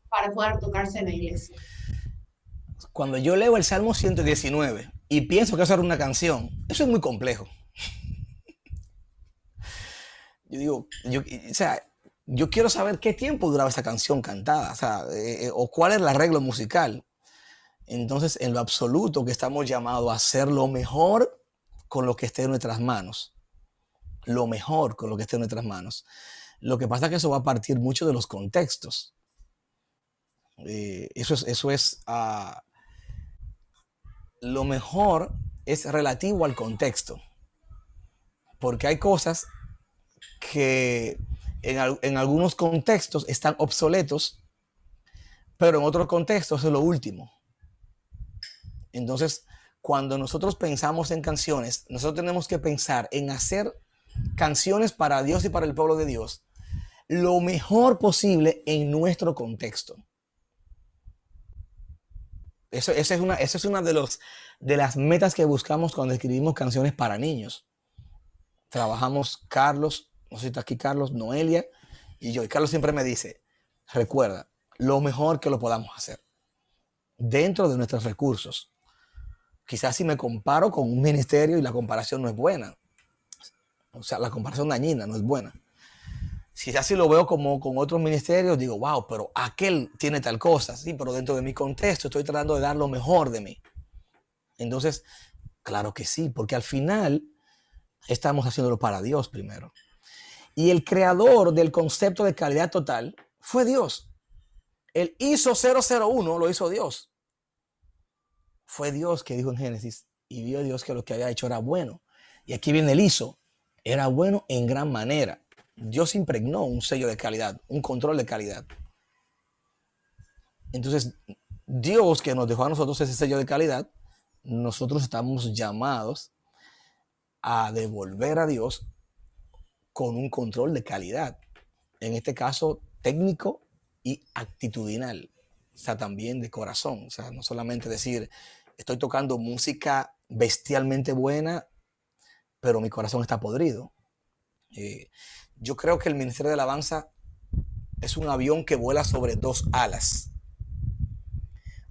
para poder tocarse en la iglesia? Cuando yo leo el Salmo 119 y pienso que eso era una canción, eso es muy complejo. Yo digo, yo quiero saber qué tiempo duraba esa canción cantada, o cuál es el arreglo musical. Entonces, en lo absoluto que estamos llamados a hacer lo mejor con lo que esté en nuestras manos. Lo mejor con lo que esté en nuestras manos. Lo que pasa es que eso va a partir mucho de los contextos. Lo mejor es relativo al contexto. Porque hay cosas que en algunos contextos están obsoletos, pero en otros contextos es lo último. Entonces, cuando nosotros pensamos en canciones, nosotros tenemos que pensar en hacer canciones para Dios y para el pueblo de Dios lo mejor posible en nuestro contexto. Esa es una de las metas que buscamos cuando escribimos canciones para niños. Trabajamos Carlos, no sé si está aquí Carlos, Noelia y yo. Y Carlos siempre me dice, recuerda, lo mejor que lo podamos hacer dentro de nuestros recursos. Quizás si me comparo con un ministerio y la comparación no es buena. O sea, la comparación dañina, no es buena. Quizás si lo veo como con otros ministerios, digo, wow, pero aquel tiene tal cosa. Sí, pero dentro de mi contexto estoy tratando de dar lo mejor de mí. Entonces, claro que sí, porque al final estamos haciéndolo para Dios primero. Y el creador del concepto de calidad total fue Dios. El ISO 001 lo hizo Dios. Fue Dios que dijo en Génesis, y vio Dios que lo que había hecho era bueno. Y aquí viene el ISO. Era bueno en gran manera. Dios impregnó un sello de calidad, un control de calidad. Entonces, Dios que nos dejó a nosotros ese sello de calidad, nosotros estamos llamados a devolver a Dios con un control de calidad. En este caso, técnico y actitudinal. O sea, también de corazón. O sea, no solamente decir, estoy tocando música bestialmente buena, pero mi corazón está podrido. Yo creo que el Ministerio de Alabanza es un avión que vuela sobre dos alas.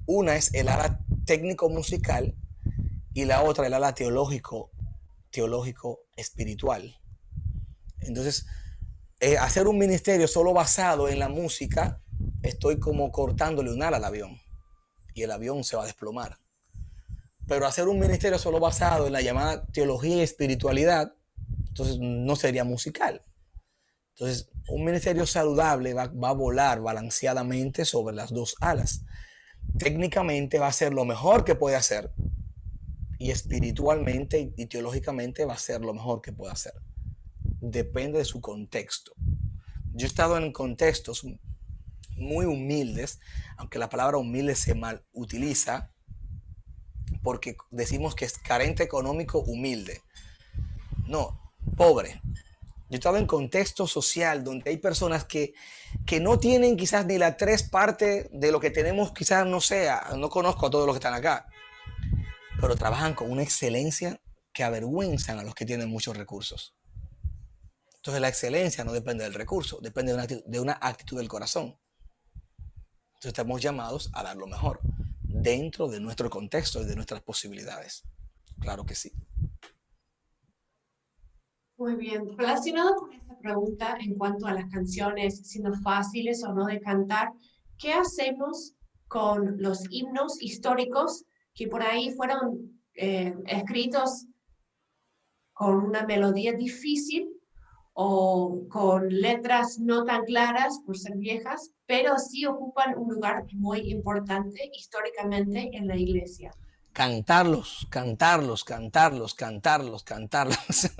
Una es el ala técnico musical y la otra el ala teológico espiritual. Entonces, hacer un ministerio solo basado en la música, estoy como cortándole un ala al avión y el avión se va a desplomar. Pero hacer un ministerio solo basado en la llamada teología y espiritualidad, entonces no sería musical. Entonces, un ministerio saludable va a volar balanceadamente sobre las dos alas. Técnicamente va a ser lo mejor que puede hacer y espiritualmente y teológicamente va a ser lo mejor que pueda hacer. Depende de su contexto. Yo he estado en contextos muy humildes, aunque la palabra humilde se mal utiliza porque decimos que es carente económico humilde. No, pobre. Yo he estado en contexto social donde hay personas que no tienen quizás ni la tres partes de lo que tenemos, quizás no sea, no conozco a todos los que están acá, pero trabajan con una excelencia que avergüenzan a los que tienen muchos recursos. Entonces la excelencia no depende del recurso, depende de una actitud del corazón. Entonces estamos llamados a dar lo mejor dentro de nuestro contexto y de nuestras posibilidades. Claro que sí. Muy bien. Relacionado con esta pregunta en cuanto a las canciones siendo fáciles o no de cantar, ¿qué hacemos con los himnos históricos que por ahí fueron escritos con una melodía difícil o con letras no tan claras por ser viejas, pero sí ocupan un lugar muy importante históricamente en la iglesia? Cantarlos, cantarlos, cantarlos, cantarlos, cantarlos.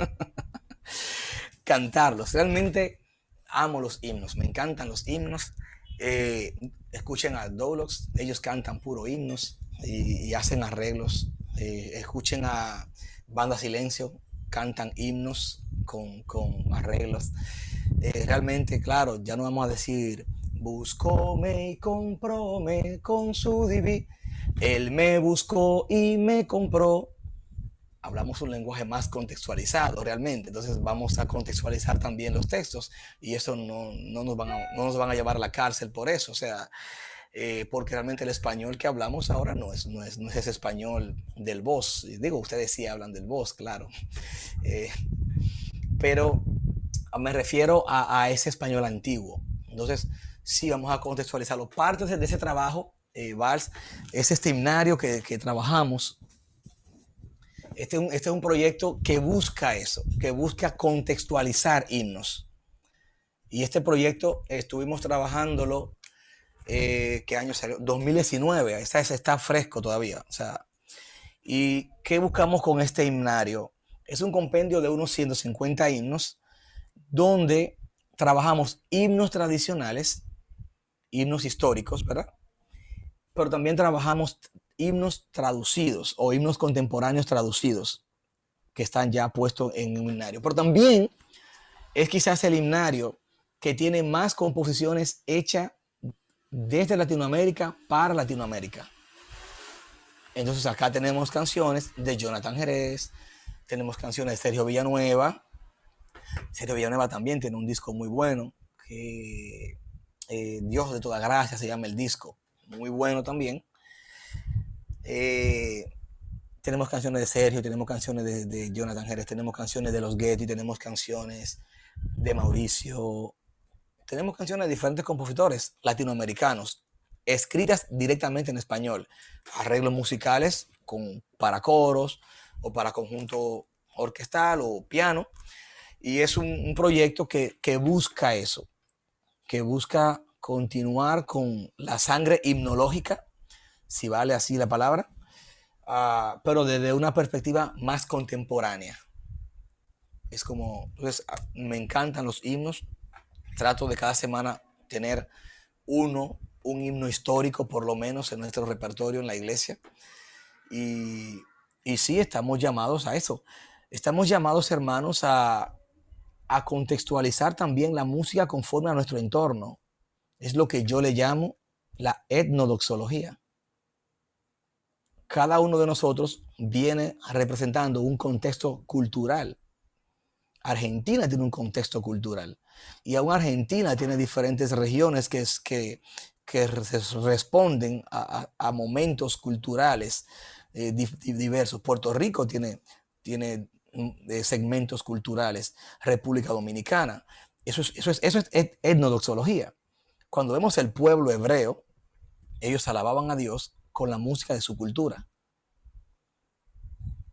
Cantarlos. Realmente amo los himnos, me encantan los himnos. Escuchen a Doulox, ellos cantan puro himnos y hacen arreglos. Escuchen a Banda Silencio, cantan himnos con arreglos. Realmente, claro, ya no vamos a decir buscóme y compróme con su divi. Él me buscó y me compró. Hablamos un lenguaje más contextualizado realmente, entonces vamos a contextualizar también los textos y eso no nos van a llevar a la cárcel por eso, o sea, porque realmente el español que hablamos ahora no es ese español del voz, digo, ustedes sí hablan del voz, claro, eh, pero me refiero a ese español antiguo, entonces sí vamos a contextualizarlo. Parte de ese trabajo, Vals, es este himnario que trabajamos. Este es un proyecto que busca eso, que busca contextualizar himnos. Y este proyecto estuvimos trabajándolo, ¿qué año salió? 2019, está fresco todavía. O sea, ¿y qué buscamos con este himnario? Es un compendio de unos 150 himnos, donde trabajamos himnos tradicionales, himnos históricos, ¿verdad? Pero también trabajamos himnos traducidos o himnos contemporáneos traducidos, que están ya puestos en un himnario. Pero también es quizás el himnario que tiene más composiciones hechas desde Latinoamérica para Latinoamérica. Entonces acá tenemos canciones de Jonathan Jerez, tenemos canciones de Sergio Villanueva. Sergio Villanueva también tiene un disco muy bueno, que Dios de toda gracia se llama el disco, muy bueno también. Tenemos canciones de Sergio, tenemos canciones de Jonathan Jerez, tenemos canciones de Los Getty, tenemos canciones de Mauricio, tenemos canciones de diferentes compositores latinoamericanos, escritas directamente en español, arreglos musicales para coros o para conjunto orquestal o piano, y es un proyecto que busca eso, que busca continuar con la sangre himnológica, si vale así la palabra, pero desde una perspectiva más contemporánea. Es como, entonces, me encantan los himnos. Trato de cada semana tener un himno histórico por lo menos en nuestro repertorio en la iglesia. Y sí, estamos llamados a eso. Estamos llamados, hermanos, a contextualizar también la música conforme a nuestro entorno. Es lo que yo le llamo la etnodoxología. Cada uno de nosotros viene representando un contexto cultural. Argentina tiene un contexto cultural y aún Argentina tiene diferentes regiones que responden a momentos culturales diversos. Puerto Rico tiene segmentos culturales, República Dominicana. Eso es etnodoxología. Cuando vemos el pueblo hebreo, ellos alababan a Dios con la música de su cultura.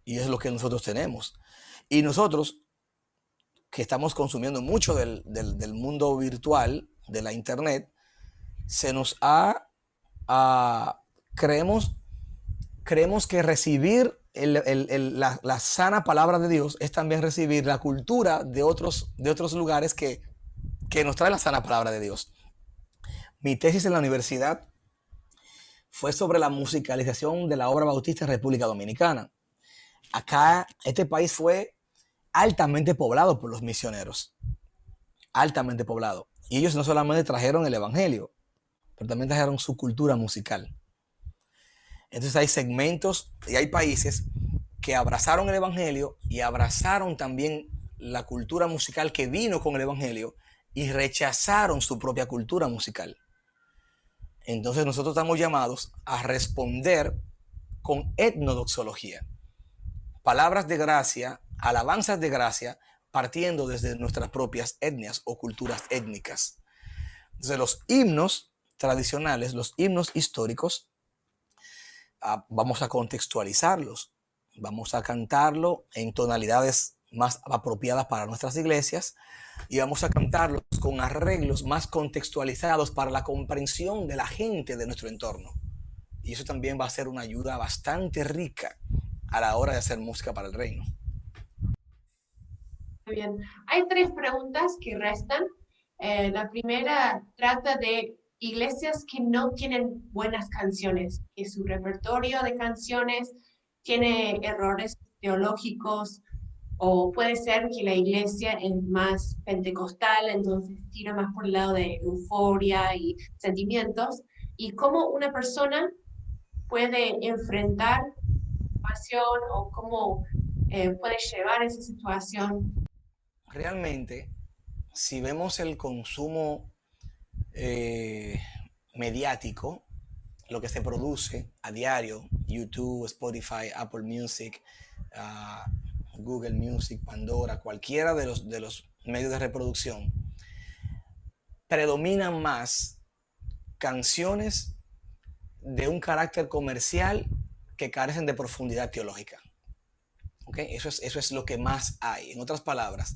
Y es lo que nosotros tenemos. Y nosotros, que estamos consumiendo mucho del mundo virtual, de la internet, se nos creemos que recibir la sana palabra de Dios es también recibir la cultura de otros lugares que nos trae la sana palabra de Dios. Mi tesis en la universidad fue sobre la musicalización de la obra bautista en República Dominicana. Acá, este país fue altamente poblado por los misioneros. Altamente poblado. Y ellos no solamente trajeron el evangelio, pero también trajeron su cultura musical. Entonces hay segmentos y hay países que abrazaron el evangelio y abrazaron también la cultura musical que vino con el evangelio y rechazaron su propia cultura musical. Entonces nosotros estamos llamados a responder con etnodoxología. Palabras de gracia, alabanzas de gracia, partiendo desde nuestras propias etnias o culturas étnicas. Entonces los himnos tradicionales, los himnos históricos, vamos a contextualizarlos, vamos a cantarlo en tonalidades más apropiadas para nuestras iglesias y vamos a cantarlos con arreglos más contextualizados para la comprensión de la gente de nuestro entorno. Y eso también va a ser una ayuda bastante rica a la hora de hacer música para el reino. Muy bien. Hay 3 preguntas que restan. La primera trata de iglesias que no tienen buenas canciones, que su repertorio de canciones tiene errores teológicos, o puede ser que la iglesia es más pentecostal, entonces tira más por el lado de euforia y sentimientos, y cómo una persona puede enfrentar situación o cómo puede llevar esa situación. Realmente, si vemos el consumo mediático, lo que se produce a diario, YouTube, Spotify, Apple Music, Google Music, Pandora, cualquiera de los medios de reproducción, predominan más canciones de un carácter comercial que carecen de profundidad teológica. ¿Okay? Eso es lo que más hay. En otras palabras,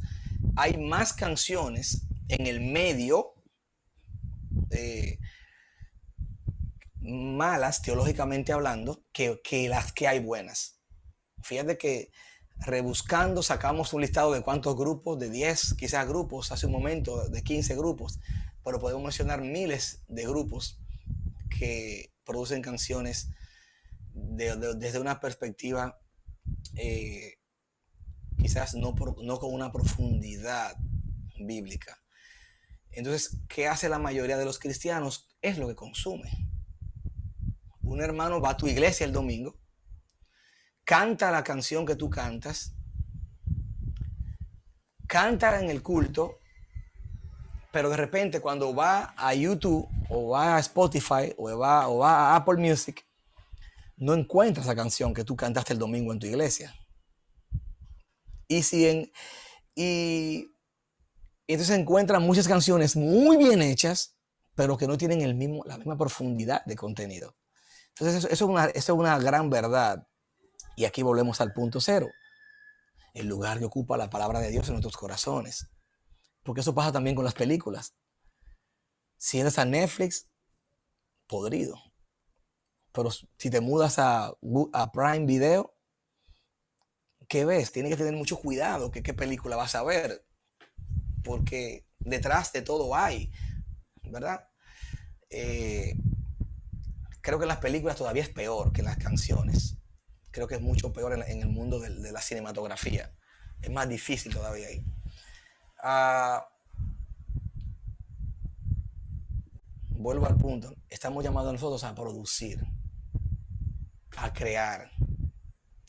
hay más canciones en el medio malas teológicamente hablando que las que hay buenas. Fíjate que rebuscando sacamos un listado de cuántos grupos, de 10 quizás grupos, hace un momento de 15 grupos, pero podemos mencionar miles de grupos que producen canciones desde una perspectiva quizás no con una profundidad bíblica. Entonces, ¿qué hace la mayoría de los cristianos? Es lo que consume. Un hermano va a tu iglesia el domingo, canta la canción que tú cantas, canta en el culto, pero de repente cuando va a YouTube o va a Spotify o va a Apple Music, no encuentra esa canción que tú cantaste el domingo en tu iglesia. Y entonces encuentran muchas canciones muy bien hechas, pero que no tienen la misma profundidad de contenido. Entonces eso es una gran verdad. Y aquí volvemos al punto cero. El lugar que ocupa la palabra de Dios en nuestros corazones. Porque eso pasa también con las películas. Si entras a Netflix, podrido. Pero si te mudas a Prime Video, ¿qué ves? Tienes que tener mucho cuidado qué película vas a ver. Porque detrás de todo hay, ¿verdad? Creo que en las películas todavía es peor que en las canciones. Creo que es mucho peor en el mundo de la cinematografía. Es más difícil todavía ahí. Vuelvo al punto. Estamos llamados nosotros a producir, a crear.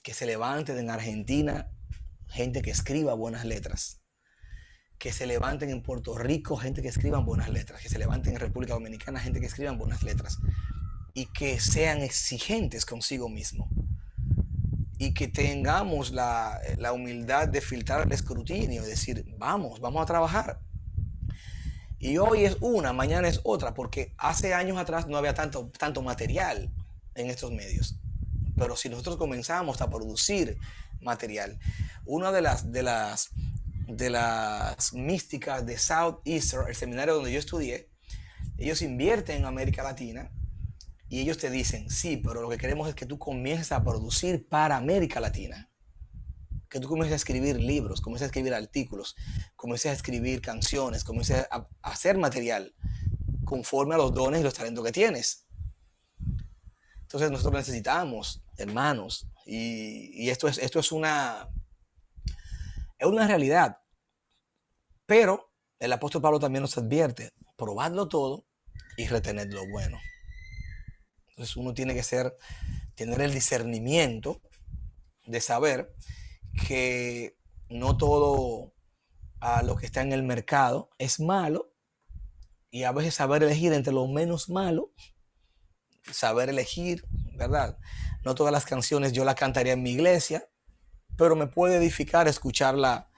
Que se levanten en Argentina gente que escriba buenas letras. Que se levanten en Puerto Rico gente que escriban buenas letras. Que se levanten en República Dominicana gente que escriban buenas letras. Y que sean exigentes consigo mismo. Y que tengamos la humildad de filtrar el escrutinio y decir, vamos a trabajar. Y hoy es una, mañana es otra, porque hace años atrás no había tanto material en estos medios. Pero si nosotros comenzamos a producir material, una de las místicas de Southeastern, el seminario donde yo estudié, ellos invierten en América Latina Y ellos te dicen, sí, pero lo que queremos es que tú comiences a producir para América Latina. Que tú comiences a escribir libros, comiences a escribir artículos, comiences a escribir canciones, comiences a hacer material conforme a los dones y los talentos que tienes. Entonces nosotros necesitamos, hermanos, y esto es una realidad. Pero el apóstol Pablo también nos advierte, probadlo todo y retened lo bueno. Entonces uno tiene que tener el discernimiento de saber que no todo lo que está en el mercado es malo, y a veces saber elegir entre lo menos malo, saber elegir, ¿verdad? No todas las canciones yo las cantaría en mi iglesia, pero me puede edificar escucharla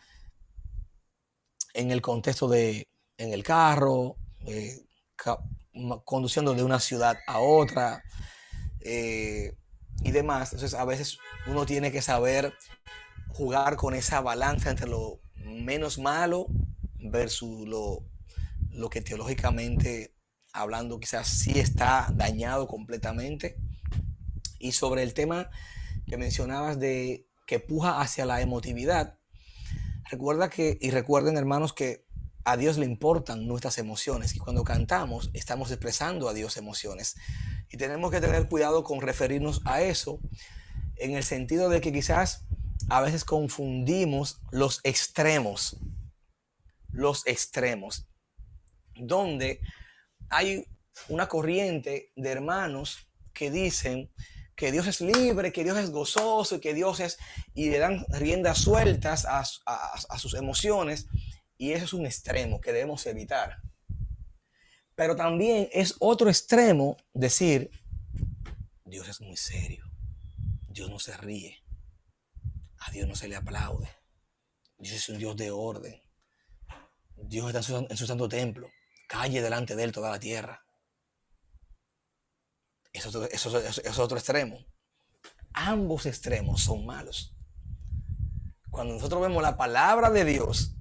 en el contexto en el carro, conduciendo de una ciudad a otra, y demás. Entonces a veces uno tiene que saber jugar con esa balanza entre lo menos malo versus lo que teológicamente hablando quizás sí está dañado completamente. Y sobre el tema que mencionabas de que puja hacia la emotividad, recuerden, hermanos, que a Dios le importan nuestras emociones, y cuando cantamos estamos expresando a Dios emociones, y tenemos que tener cuidado con referirnos a eso en el sentido de que quizás a veces confundimos los extremos, donde hay una corriente de hermanos que dicen que Dios es libre, que Dios es gozoso, que Dios es, y le dan riendas sueltas a sus emociones, y eso es un extremo que debemos evitar. Pero también es otro extremo decir, Dios es muy serio, Dios no se ríe, a Dios no se le aplaude, Dios es un Dios de orden, Dios está en su santo templo, calle delante de él toda la tierra. Eso es otro extremo. Ambos extremos son malos. Cuando nosotros vemos la palabra de Dios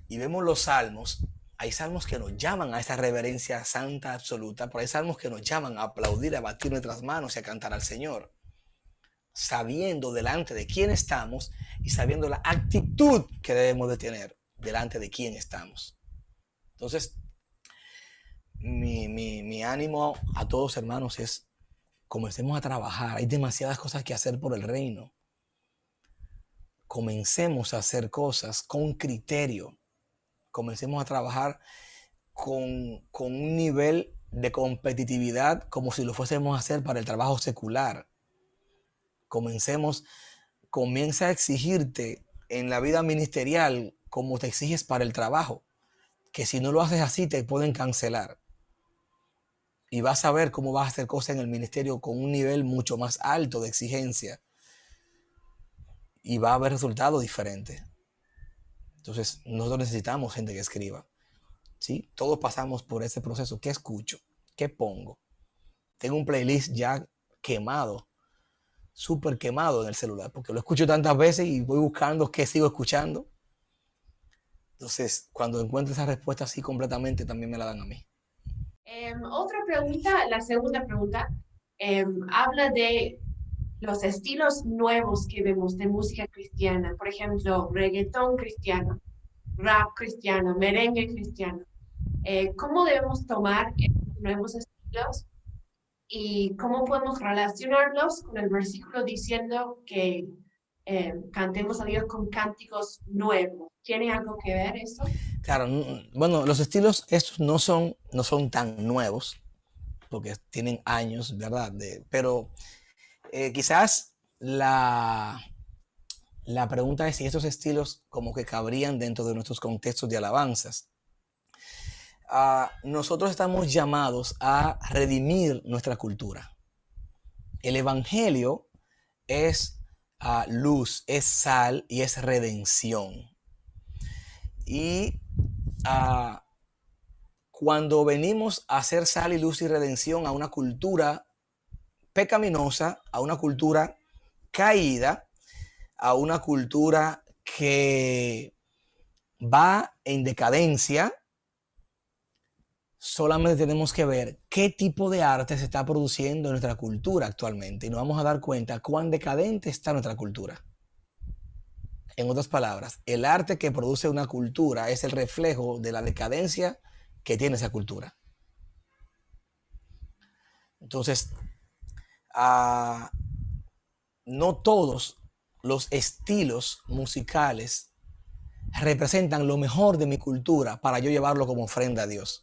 y vemos los salmos, hay salmos que nos llaman a esa reverencia santa absoluta, pero hay salmos que nos llaman a aplaudir, a batir nuestras manos y a cantar al Señor, sabiendo delante de quién estamos y sabiendo la actitud que debemos de tener delante de quién estamos. Entonces, mi ánimo a todos, hermanos, es comencemos a trabajar. Hay demasiadas cosas que hacer por el reino. Comencemos a hacer cosas con criterio. Comencemos a trabajar con un nivel de competitividad como si lo fuésemos a hacer para el trabajo secular. Comienza a exigirte en la vida ministerial como te exiges para el trabajo, que si no lo haces así te pueden cancelar. Y vas a ver cómo vas a hacer cosas en el ministerio con un nivel mucho más alto de exigencia. Y va a haber resultados diferentes. Entonces, nosotros necesitamos gente que escriba. ¿Sí? Todos pasamos por ese proceso. ¿Qué escucho? ¿Qué pongo? Tengo un playlist ya quemado, súper quemado en el celular, porque lo escucho tantas veces y voy buscando qué sigo escuchando. Entonces, cuando encuentro esa respuesta así completamente, también me la dan a mí. Otra pregunta, la segunda pregunta, habla de los estilos nuevos que vemos de música cristiana, por ejemplo, reggaetón cristiano, rap cristiano, merengue cristiano. ¿Cómo debemos tomar estos nuevos estilos y cómo podemos relacionarlos con el versículo diciendo que cantemos a Dios con cánticos nuevos? ¿Tiene algo que ver eso? Claro, bueno, los estilos estos no son tan nuevos, porque tienen años, ¿verdad? Pero quizás la pregunta es si estos estilos como que cabrían dentro de nuestros contextos de alabanzas. Nosotros estamos llamados a redimir nuestra cultura. El evangelio es luz, es sal y es redención. Y cuando venimos a hacer sal y luz y redención a una cultura pecaminosa, a una cultura caída, a una cultura que va en decadencia, solamente tenemos que ver qué tipo de arte se está produciendo en nuestra cultura actualmente y nos vamos a dar cuenta cuán decadente está nuestra cultura. En otras palabras, el arte que produce una cultura es el reflejo de la decadencia que tiene esa cultura. Entonces, no todos los estilos musicales representan lo mejor de mi cultura para yo llevarlo como ofrenda a Dios.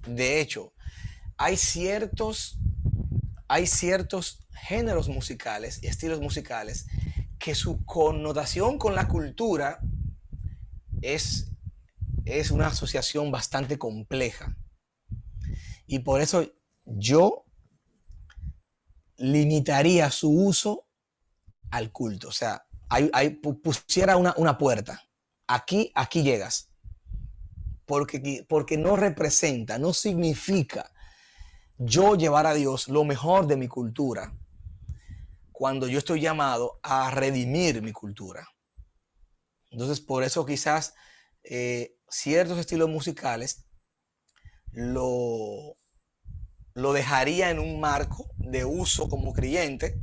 De hecho, hay ciertos géneros musicales y estilos musicales que su connotación con la cultura es una asociación bastante compleja. Y por eso yo limitaría su uso al culto. O sea, pusiera una puerta. Aquí llegas. Porque no representa, no significa yo llevar a Dios lo mejor de mi cultura cuando yo estoy llamado a redimir mi cultura. Entonces, por eso quizás ciertos estilos musicales lo dejaría en un marco de uso como creyente,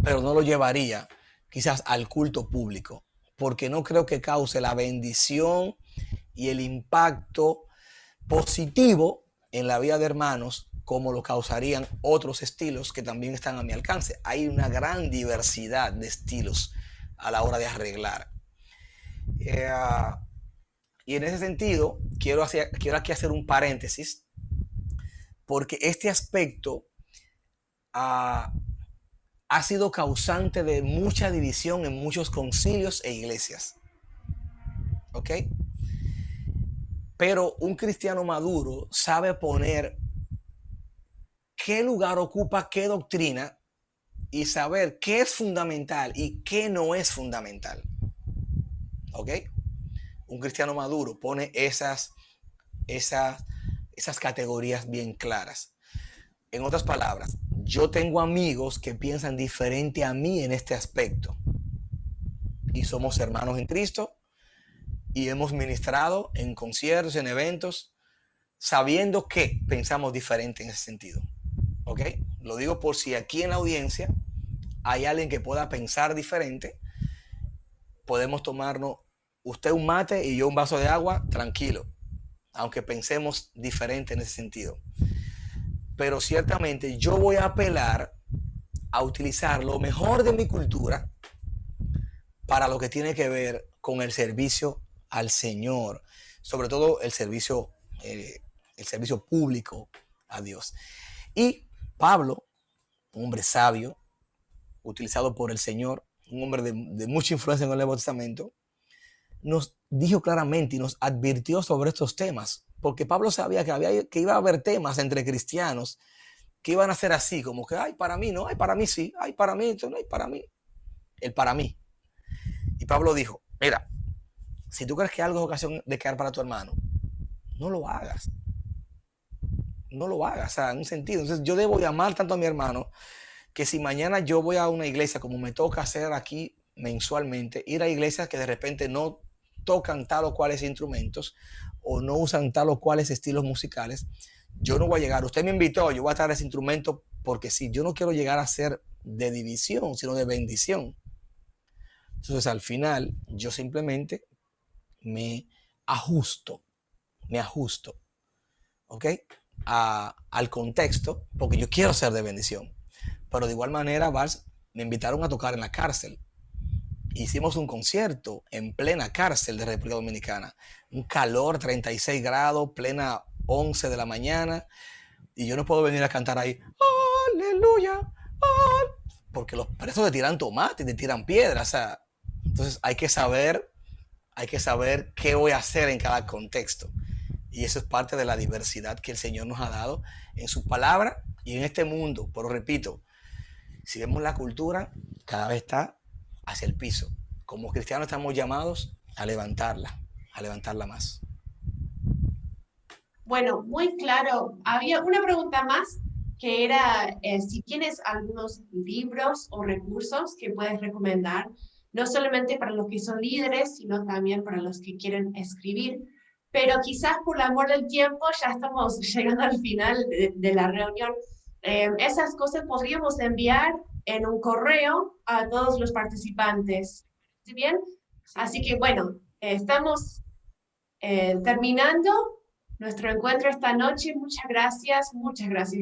pero no lo llevaría quizás al culto público, porque no creo que cause la bendición y el impacto positivo en la vida de hermanos como lo causarían otros estilos que también están a mi alcance. Hay una gran diversidad de estilos a la hora de arreglar. Y en ese sentido, quiero aquí hacer un paréntesis, porque este aspecto ha sido causante de mucha división en muchos concilios e iglesias. ¿Ok? Pero un cristiano maduro sabe poner qué lugar ocupa qué doctrina y saber qué es fundamental y qué no es fundamental. ¿Ok? Un cristiano maduro pone esas categorías bien claras. En otras palabras, yo tengo amigos que piensan diferente a mí en este aspecto. Y somos hermanos en Cristo y hemos ministrado en conciertos, en eventos, sabiendo que pensamos diferente en ese sentido. ¿Ok? Lo digo por si aquí en la audiencia hay alguien que pueda pensar diferente. Podemos tomarnos usted un mate y yo un vaso de agua, tranquilo, aunque pensemos diferente en ese sentido. Pero ciertamente yo voy a apelar a utilizar lo mejor de mi cultura para lo que tiene que ver con el servicio al Señor, sobre todo el servicio público a Dios. Y Pablo, un hombre sabio, utilizado por el Señor, un hombre de mucha influencia en el Nuevo Testamento, nos dijo claramente y nos advirtió sobre estos temas, porque Pablo sabía que iba a haber temas entre cristianos que iban a ser así, como que, ay, para mí no, ay, para mí sí, ay, para mí, esto no, ay, para mí. El para mí. Y Pablo dijo, mira, si tú crees que algo es ocasión de quedar para tu hermano, no lo hagas. No lo hagas, o sea, en un sentido. Entonces yo debo llamar tanto a mi hermano que si mañana yo voy a una iglesia, como me toca hacer aquí mensualmente, ir a iglesias que de repente no tocan tal o cuales instrumentos o no usan tal o cuales estilos musicales, yo no voy a llegar. Usted me invitó, yo voy a traer ese instrumento porque sí, yo no quiero llegar a ser de división, sino de bendición. Entonces al final yo simplemente me ajusto, ¿ok? Al contexto, porque yo quiero ser de bendición. Pero de igual manera, me invitaron a tocar en la cárcel. Hicimos un concierto en plena cárcel de República Dominicana. Un calor, 36 grados, plena 11 de la mañana. Y yo no puedo venir a cantar ahí, aleluya, porque los presos te tiran tomate y te tiran piedras. O sea, entonces hay que saber qué voy a hacer en cada contexto. Y eso es parte de la diversidad que el Señor nos ha dado en su palabra y en este mundo. Pero repito, si vemos la cultura, cada vez está hacia el piso. Como cristianos estamos llamados a levantarla más. Bueno, muy claro. Había una pregunta más que era si tienes algunos libros o recursos que puedes recomendar, no solamente para los que son líderes, sino también para los que quieren escribir, pero quizás por el amor del tiempo ya estamos llegando al final de la reunión. Esas cosas podríamos enviar en un correo a todos los participantes. ¿Sí bien? Así que bueno, estamos terminando nuestro encuentro esta noche. Muchas gracias,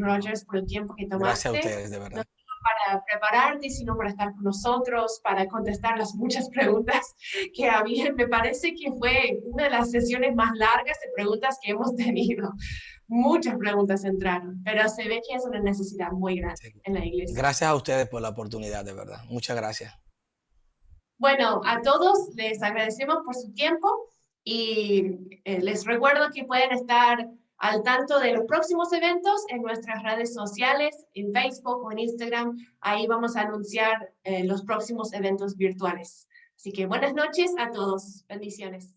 Rogers, por el tiempo que Gracias a tomaste. ustedes, de No verdad. solo para prepararte, sino para estar con nosotros, para contestar las muchas preguntas que había. Me parece que fue una de las sesiones más largas de preguntas que hemos tenido. Muchas preguntas entraron, pero se ve que es una necesidad muy grande Sí. en la iglesia. Gracias a ustedes por la oportunidad, de verdad. Muchas gracias. Bueno, a todos les agradecemos por su tiempo y les recuerdo que pueden estar al tanto de los próximos eventos en nuestras redes sociales, en Facebook o en Instagram. Ahí vamos a anunciar los próximos eventos virtuales. Así que buenas noches a todos. Bendiciones.